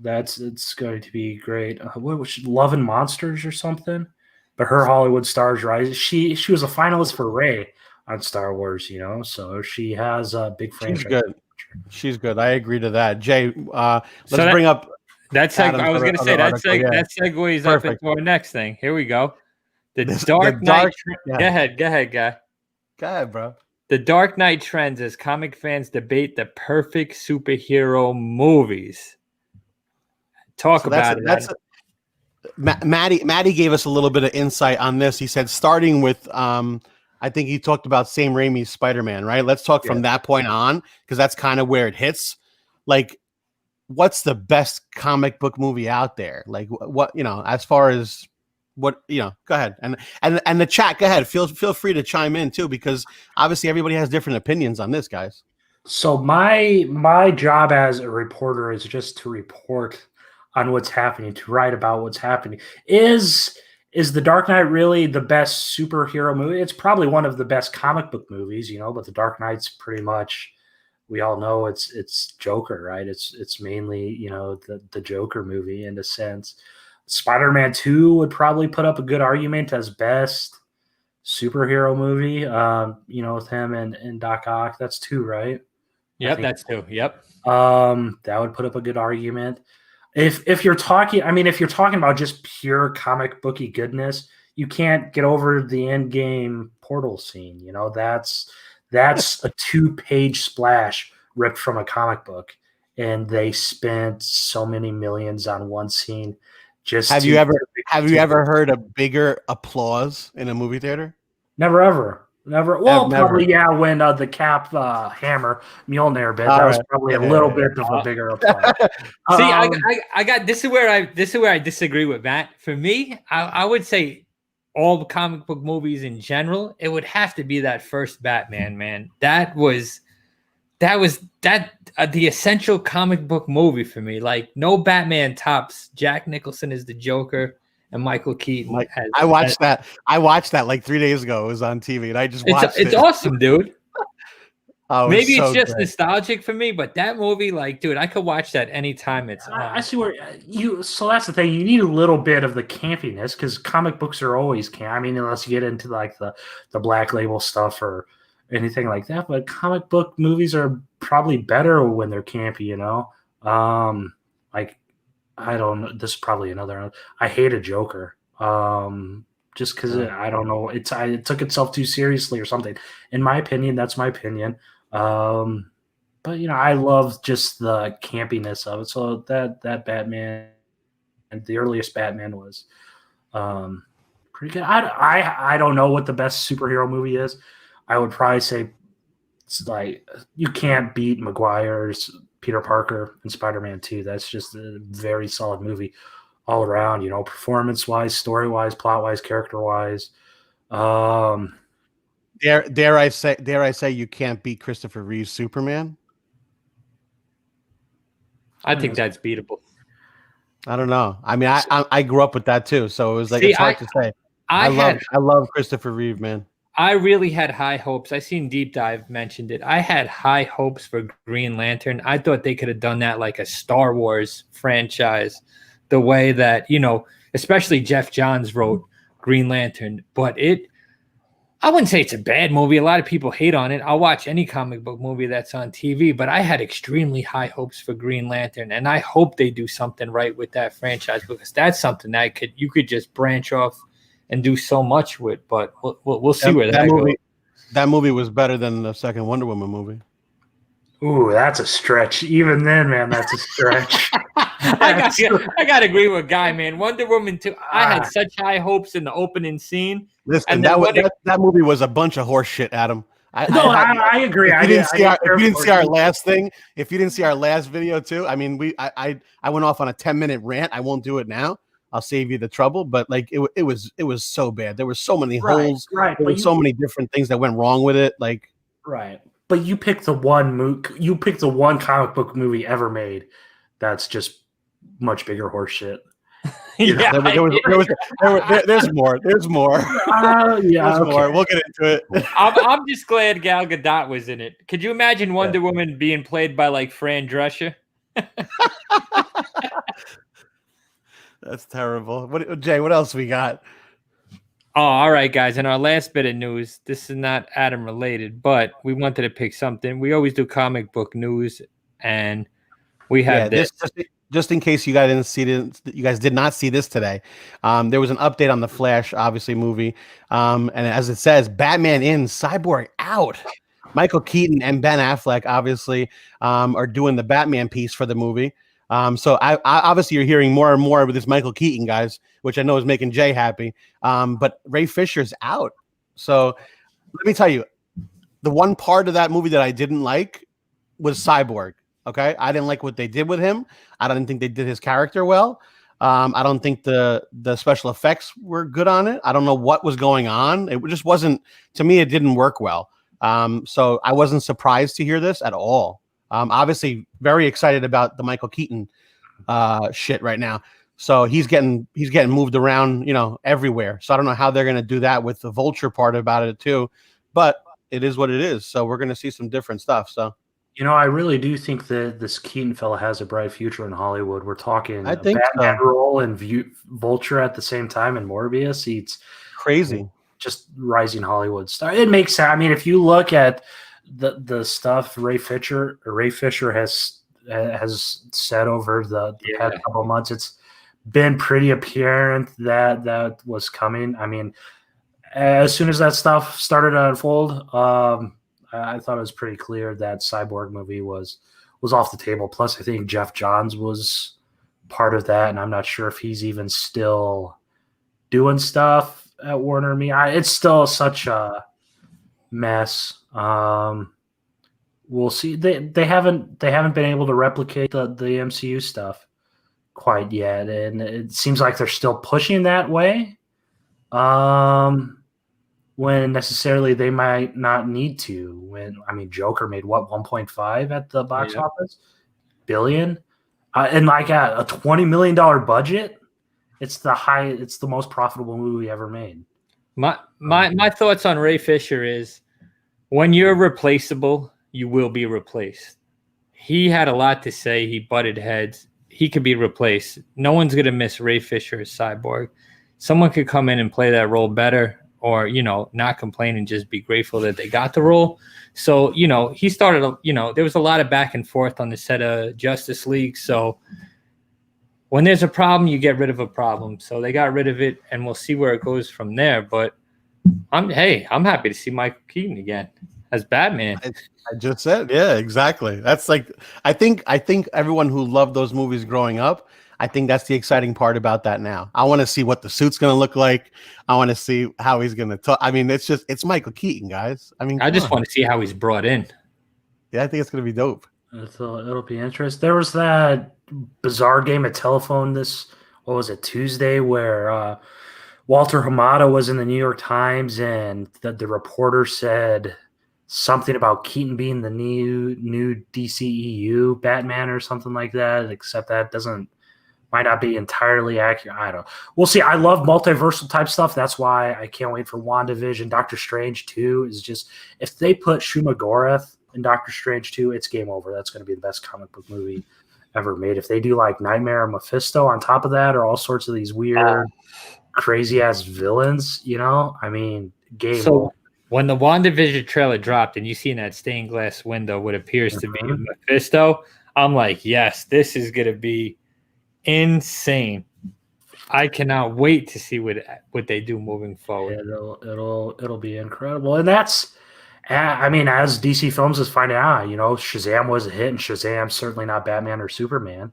It's going to be great. What was she, Love and Monsters or something? But her Hollywood stars rising. She was a finalist for Rey on Star Wars, you know, so she has a big franchise. She's good. She's good. I agree to that. Jay, let's So bring up. That's Adam's I was going to say other article, yeah. that segues up Perfect. into our next thing. Here we go. The The Dark Knight. yeah. Go ahead, guy. Go ahead, bro. The Dark Knight trends as comic fans debate the perfect superhero movies. Talk about it. Maddie gave us a little bit of insight on this. He said, starting with, I think he talked about Sam Raimi's Spider-Man, right? Let's talk from that point on, because that's kind of where it hits. Like, what's the best comic book movie out there? Like, what, as far as what, go ahead. And the chat, go ahead. Feel free to chime in too, because obviously everybody has different opinions on this, guys. So my job as a reporter is just to report on what's happening, to write about what's happening. Is The Dark Knight really the best superhero movie? It's probably one of the best comic book movies, but The Dark Knight's pretty much, we all know it's Joker, right? It's mainly, the Joker movie in a sense. Spider-Man 2 would probably put up a good argument as best superhero movie, with him and Doc Ock. That's 2, right? Yep, that's 2. Yep. That would put up a good argument. If you're talking about just pure comic booky goodness, you can't get over the end game portal scene. That's a 2-page splash ripped from a comic book, and they spent so many millions on one scene. Have you ever heard a bigger applause in a movie theater? Never ever. Well, Never. probably when the Cap hammer Mjolnir bit. That was probably a little bit of a bigger applause. See, I got this is where I disagree with Matt. For me, I would say all the comic book movies in general, it would have to be that first Batman, man. That was the essential comic book movie for me. Like, no Batman tops Jack Nicholson as the Joker and Michael Keaton. I watched that. I watched that like 3 days ago. It was on TV, and I just watched it. It's awesome, dude. Maybe it's just great. Nostalgic for me, but that movie, like, dude, I could watch that anytime it's on. I see where so that's the thing. You need a little bit of the campiness, because comic books are always camp. I mean, unless you get into like the Black Label stuff or anything like that, but comic book movies are probably better when they're campy, like, I don't know, this is probably another, I hate a Joker, just because I don't know, it took itself too seriously or something, in my opinion. That's my opinion. But I love just the campiness of it. So that Batman, and the earliest Batman, was pretty good. I don't know what the best superhero movie is. I would probably say it's like, you can't beat Maguire's Peter Parker and Spider-Man 2. That's just a very solid movie all around, performance-wise, story-wise, plot-wise, character-wise. Dare I say you can't beat Christopher Reeve's Superman? I think that's beatable. I don't know. I mean, I grew up with that too, so it was like, it's hard to say. I love Christopher Reeve, man. I really had high hopes. I seen Deep Dive mentioned it. I had high hopes for Green Lantern. I thought they could have done that like a Star Wars franchise, the way that, especially Jeff Johns wrote Green Lantern. But I wouldn't say it's a bad movie. A lot of people hate on it. I'll watch any comic book movie that's on TV, but I had extremely high hopes for Green Lantern, and I hope they do something right with that franchise, because that's something that you could just branch off and do so much with. But we'll see where that goes. That movie was better than the second Wonder Woman movie. Ooh, that's a stretch. Even then, man, that's a stretch. I got to agree with Guy, man. Wonder Woman 2, I had such high hopes in the opening scene. Listen, that movie was a bunch of horse shit, Adam. I agree. If you didn't see our last thing, if you didn't see our last video too, I mean, I went off on a 10-minute rant. I won't do it now. I'll save you the trouble. But like, it was so bad. There were so many holes. Right. There were so many different things that went wrong with it. Like, right. But you picked the one comic book movie ever made that's just much bigger horse shit. Yeah, there's more. There's more. There's more. We'll get into it. I'm just glad Gal Gadot was in it. Could you imagine Wonder Woman being played by like Fran Drescher? That's terrible. Jay, what else we got? Oh, all right, guys. And our last bit of news, this is not Adam related, but we wanted to pick something. We always do comic book news, and we have this. Just in case you guys didn't see it, you guys did not see this today. There was an update on the Flash, obviously movie, and as it says, Batman in, Cyborg out. Michael Keaton and Ben Affleck obviously are doing the Batman piece for the movie. So I obviously you're hearing more and more with this Michael Keaton, guys, which I know is making Jay happy. But Ray Fisher's out. So let me tell you, the one part of that movie that I didn't like was Cyborg. Okay, I didn't like what they did with him. I don't think they did his character well. I don't think the special effects were good on it. I don't know what was going on. It just wasn't, to me, it didn't work well. So I wasn't surprised to hear this at all. Obviously very excited about the Michael Keaton shit right now. So he's getting moved around, everywhere. So I don't know how they're going to do that with the Vulture part about it too, but it is what it is. So we're going to see some different stuff. So, I really do think that this Keaton fella has a bright future in Hollywood. We're talking I think Batman role and Vulture at the same time, and Morbius. It's crazy. Just rising Hollywood star. It makes sense. I mean, if you look at the stuff Ray Fisher has said over the past couple of months, it's been pretty apparent that was coming. I mean, as soon as that stuff started to unfold, I thought it was pretty clear that Cyborg movie was off the table. Plus, I think Jeff Johns was part of that, and I'm not sure if he's even still doing stuff at Warner. It's still such a mess. We'll see. They haven't been able to replicate the MCU stuff quite yet, and it seems like they're still pushing that way. When necessarily they might not need to. Joker made what, 1.5 at the box office billion, and like at a $20 million budget, it's the most profitable movie ever made. My thoughts on Ray Fisher is, when you're replaceable, you will be replaced. He had a lot to say. He butted heads. He could be replaced. No one's going to miss Ray Fisher as Cyborg. Someone could come in and play that role better, or, not complain and just be grateful that they got the role. So, he started, there was a lot of back and forth on the set of Justice League. So when there's a problem, you get rid of a problem. So they got rid of it, and we'll see where it goes from there. But I'm happy to see Michael Keaton again as Batman. I just said, yeah, exactly. That's like, I think everyone who loved those movies growing up, I think that's the exciting part about that now. I want to see what the suit's going to look like. I want to see how he's going to talk. It's Michael Keaton, guys. I just want to see how he's brought in. Yeah, I think it's going to be dope. It'll be interesting. There was that bizarre game of telephone Tuesday, where Walter Hamada was in the New York Times, and the reporter said something about Keaton being the new DCEU Batman or something like that, except that might not be entirely accurate. I don't know. We'll see. I love multiversal type stuff. That's why I can't wait for WandaVision. Doctor Strange 2 is just, if they put Shuma Gorath in Doctor Strange 2, it's game over. That's going to be the best comic book movie ever made. If they do like Nightmare and Mephisto on top of that, or all sorts of these weird, crazy ass villains, game over. When the WandaVision trailer dropped and you see in that stained glass window what appears to be Mephisto, I'm like, yes, this is going to be insane. I cannot wait to see what they do moving forward. It'll be incredible. And that's, as DC Films is finding out, Shazam was a hit, and Shazam's certainly not Batman or Superman.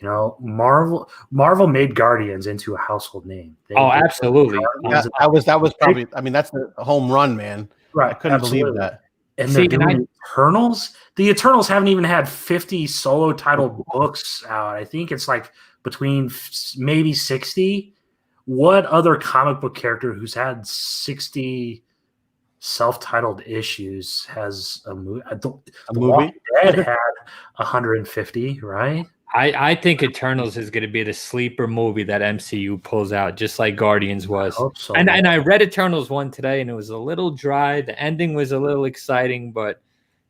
Marvel made Guardians into a household name. Absolutely. That was probably, that's a home run, man. Right. I couldn't believe that. And they're doing Eternals. The Eternals haven't even had 50 solo titled books out. I think it's like between maybe 60. What other comic book character who's had 60 self-titled issues has a movie? The Walking Dead had 150, right? I think Eternals is going to be the sleeper movie that MCU pulls out, just like Guardians was. I hope so. And I read Eternals 1 today, and it was a little dry. The ending was a little exciting, but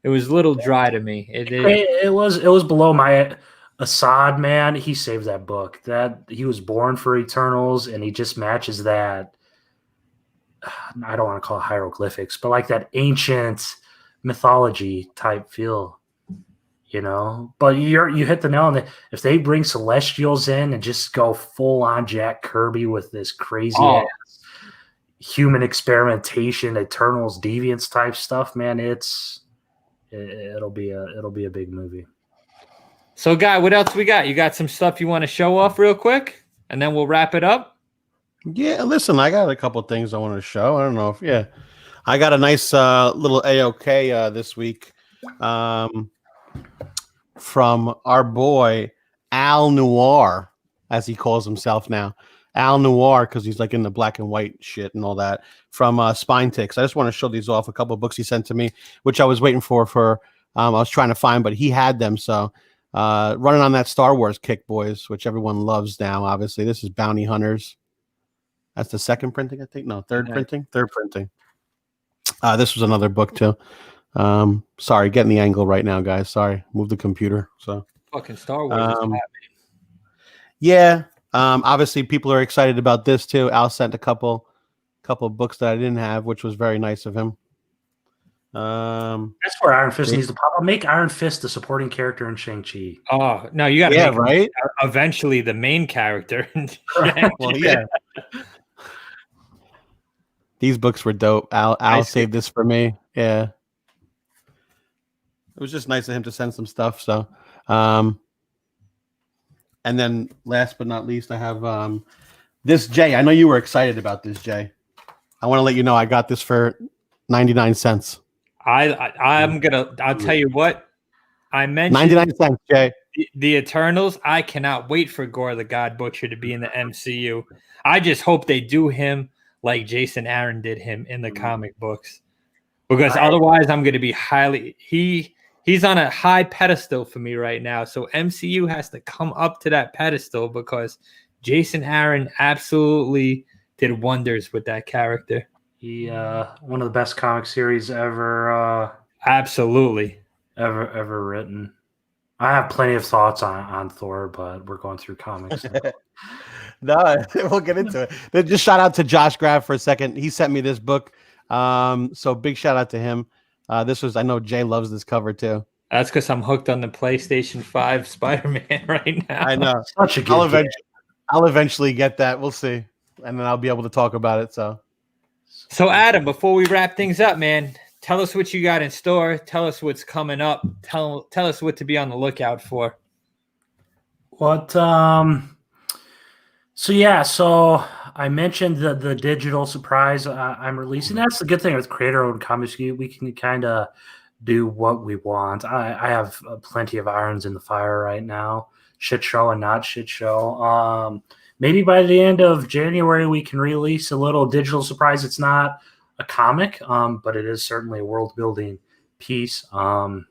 it was a little dry to me. It was below my Assad, man. He saved that book. That he was born for Eternals, and he just matches that I don't want to call it hieroglyphics, but like that ancient mythology type feel, you know. But you hit the nail on the if they bring Celestials in and just go full on Jack Kirby with this crazy ass human experimentation, Eternals, Deviants type stuff, man, it'll be a big movie. So, Guy, what else we got? You got some stuff you want to show off real quick, and then we'll wrap it up? Yeah, listen, I got a couple of things I want to show. I don't know if I got a nice little AOK this week from our boy Al Noir, as he calls himself now. Al Noir, because he's like in the black and white shit and all that, from Spine Ticks. I just want to show these off, a couple of books he sent to me, which I was waiting for I was trying to find, but he had them. So running on that Star Wars kick, boys, which everyone loves now, obviously. This is Bounty Hunters. That's the second printing, I think. No, third printing. This was another book too. Sorry, getting the angle right now, guys. Sorry, move the computer. So fucking Star Wars. Yeah. Obviously, people are excited about this too. Al sent a couple of books that I didn't have, which was very nice of him. That's where Iron Fist needs to pop up. Make Iron Fist the supporting character in Shang-Chi. Oh no, you got to make right. him eventually the main character. Well, yeah. These books were dope. Al saved this for me. Yeah. It was just nice of him to send some stuff. So, and then last but not least, I have this, Jay. I know you were excited about this, Jay. I want to let you know I got this for 99 cents. I'll tell you what. I mentioned 99 cents, Jay. The Eternals. I cannot wait for Gore the God Butcher to be in the MCU. I just hope they do him like Jason Aaron did him in the comic books, because otherwise I'm going to be he's on a high pedestal for me right now. So MCU has to come up to that pedestal, because Jason Aaron absolutely did wonders with that character. He one of the best comic series ever. Absolutely. Ever written. I have plenty of thoughts on Thor, but we're going through comics. No, we'll get into it. Then just shout out to Josh Graff for a second. He sent me this book. So big shout out to him. I know Jay loves this cover too. That's because I'm hooked on the PlayStation 5 Spider-Man right now. I know. Such a good I'll eventually get that. We'll see. And then I'll be able to talk about it. So Adam, before we wrap things up, man, tell us what you got in store. Tell us what's coming up. Tell us what to be on the lookout for. What? So I mentioned the digital surprise I'm releasing. That's the good thing with creator-owned comics. We can kind of do what we want. I have plenty of irons in the fire right now. Shit show and not shit show. Maybe by the end of January we can release a little digital surprise. It's not a comic, but it is certainly a world-building piece. I'll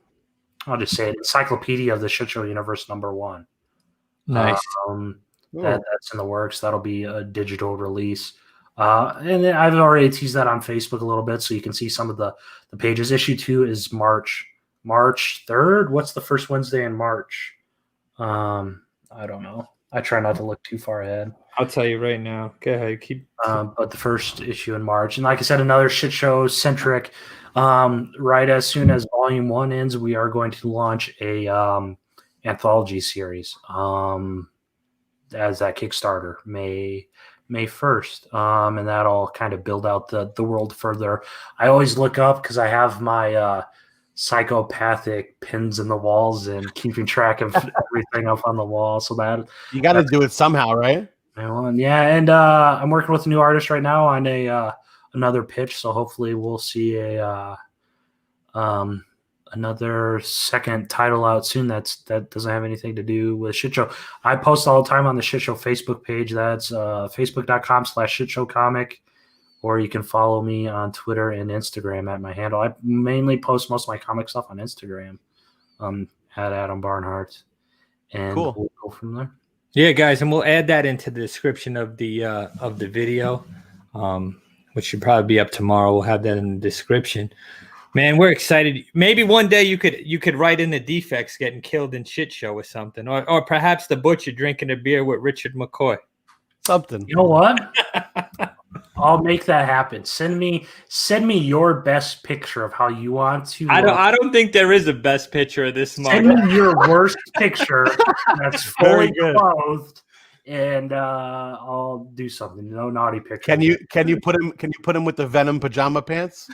just say it: Encyclopedia of the Shit Show Universe #1. Nice. That's in the works. That'll be a digital release. And then I've already teased that on Facebook a little bit, so you can see some of the pages. Issue 2 is March 3rd. What's the first Wednesday in March? I don't know. I try not to look too far ahead. I'll tell you right now. Go ahead. But the first issue in March. And like I said, another shit show centric. Right as soon as Volume 1 ends, we are going to launch a anthology series as that Kickstarter May 1st. And that'll kind of build out the world further. I always look up because I have my psychopathic pins in the walls and keeping track of everything up on the wall. So that you got to do it somehow, right? Yeah. And I'm working with a new artist right now on another pitch. So hopefully we'll see another second title out soon that doesn't have anything to do with Shit Show. I post all the time on the Shit Show Facebook page. That's facebook.com/shitshowcomic, or you can follow me on Twitter and Instagram at my handle. I mainly post most of my comic stuff on Instagram at Adam Barnhardt, and cool. We'll go from there. Yeah, guys, and we'll add that into the description of the video, which should probably be up tomorrow. We'll have that in the description. Man, we're excited. Maybe one day you could write in the defects getting killed in Shit Show or something, or perhaps the Butcher drinking a beer with Richard McCoy. Something. You know what? I'll make that happen. Send me your best picture of how you want to. I don't think there is a best picture of this Send mug. me your worst picture that's Very fully good. clothed, and I'll do something. No naughty picture. Can you put him with the Venom pajama pants?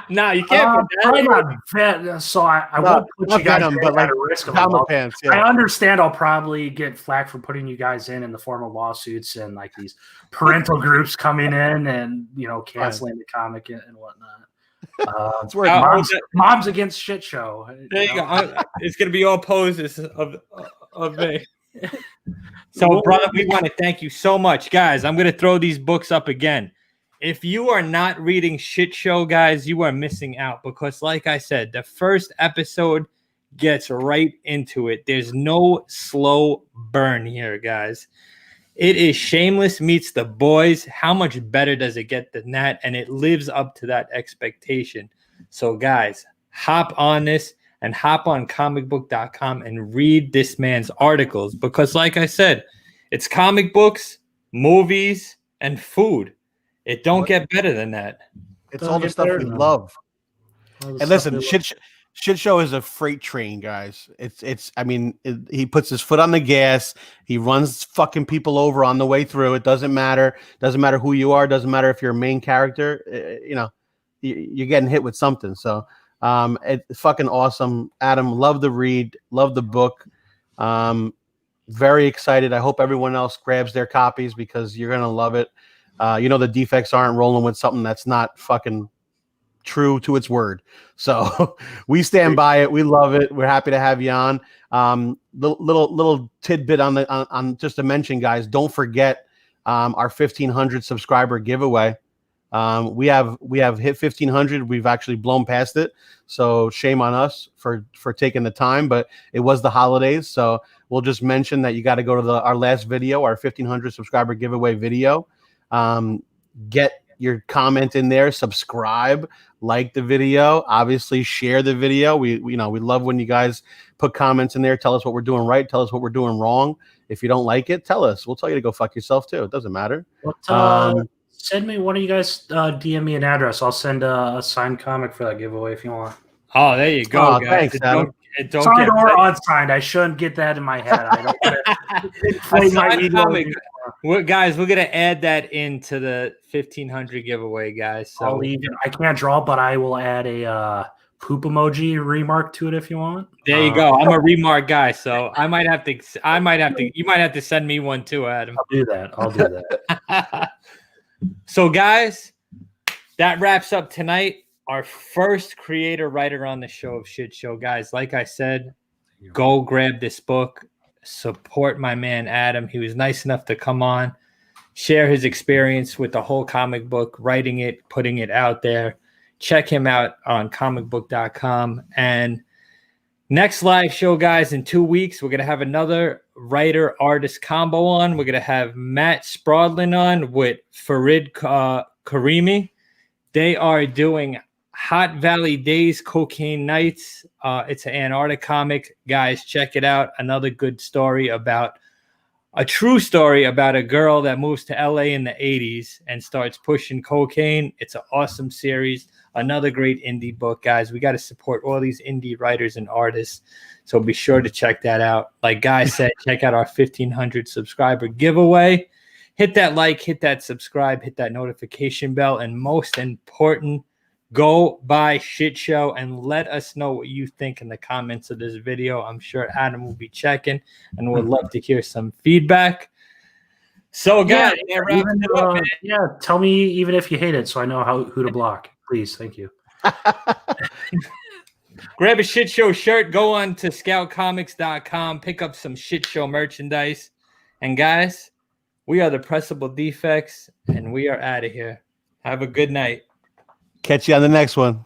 No, you can't. Probably not vet, so I won't put not you guys Venom, at but like a risk of a pajama lawsuit. pants. I Yeah. understand I'll probably get flack for putting you guys in the form of lawsuits and like these parental groups coming in and canceling the comic and whatnot. It's where Moms against shit show. There you go. It's gonna be all poses of me. So, brother, we want to thank you so much, guys. I'm gonna throw these books up again. If you are not reading Shit Show, guys, you are missing out because, like I said, the first episode gets right into it. There's no slow burn here, guys. It is Shameless meets The Boys. How much better does it get than that? And it lives up to that expectation. So, guys, hop on this and hop on comicbook.com and read this man's articles because, like I said, it's comic books, movies, and food. It don't get better than that. It's all the stuff we love. And listen, Shit Show is a freight train, guys. He puts his foot on the gas. He runs fucking people over on the way through. It doesn't matter. Doesn't matter who you are. Doesn't matter if you're a main character. You're getting hit with something. So it's fucking awesome. Adam, love the read. Love the book. Very excited. I hope everyone else grabs their copies because you're going to love it. The defects aren't rolling with something that's not fucking true to its word. So we stand by it. We love it. We're happy to have you on. Little tidbit on just to mention, guys, don't forget our 1,500 subscriber giveaway. We have hit 1,500. We've actually blown past it. So shame on us for taking the time, but it was the holidays. So we'll just mention that you got to go to our last video, our 1,500 subscriber giveaway video. Get your comment in there, subscribe, like the video, obviously share the video. We love when you guys put comments in there. Tell us what we're doing right. Tell us what we're doing wrong. If you don't like it, tell us. We'll tell you to go fuck yourself too. It doesn't matter. Send me one of you guys. DM me an address. I'll send a signed comic for that giveaway if you want. Oh, there you go, guys. Thanks, Adam. Don't signed get or unsigned. I shouldn't get that in my head. I don't comic. Guys, we're gonna add that into the 1,500 giveaway, guys. So I can't draw, but I will add a poop emoji remark to it if you want. There you go. I'm a remark guy, so I might have to. You might have to send me one too, Adam. I'll do that. So, guys, that wraps up tonight. Our first creator writer on the show of Shit Show, guys. Like I said, go grab this book. Support my man Adam. He was nice enough to come on, share his experience with the whole comic book, writing it, putting it out there. Check him out on comicbook.com. And next live show, guys, in 2 weeks, we're going to have another writer-artist combo on. We're going to have Matt Spradlin on with Farid Karimi. They are doing Hot Valley Days, Cocaine Nights. It's an Antarctic comic. Guys, check it out. Another good story about a true story about a girl that moves to LA in the 80s and starts pushing cocaine. It's an awesome series. Another great indie book, guys. We got to support all these indie writers and artists. So be sure to check that out. Like Guy said, check out our 1,500 subscriber giveaway. Hit that like, hit that subscribe, hit that notification bell. And most important, go buy Shit Show and let us know what you think in the comments of this video. I'm sure Adam will be checking and would love to hear some feedback. So, guys, tell me even if you hate it so I know who to block. Please, thank you. Grab a Shit Show shirt. Go on to scoutcomics.com. Pick up some Shit Show merchandise. And, guys, we are the Pressable Defects, and we are out of here. Have a good night. Catch you on the next one.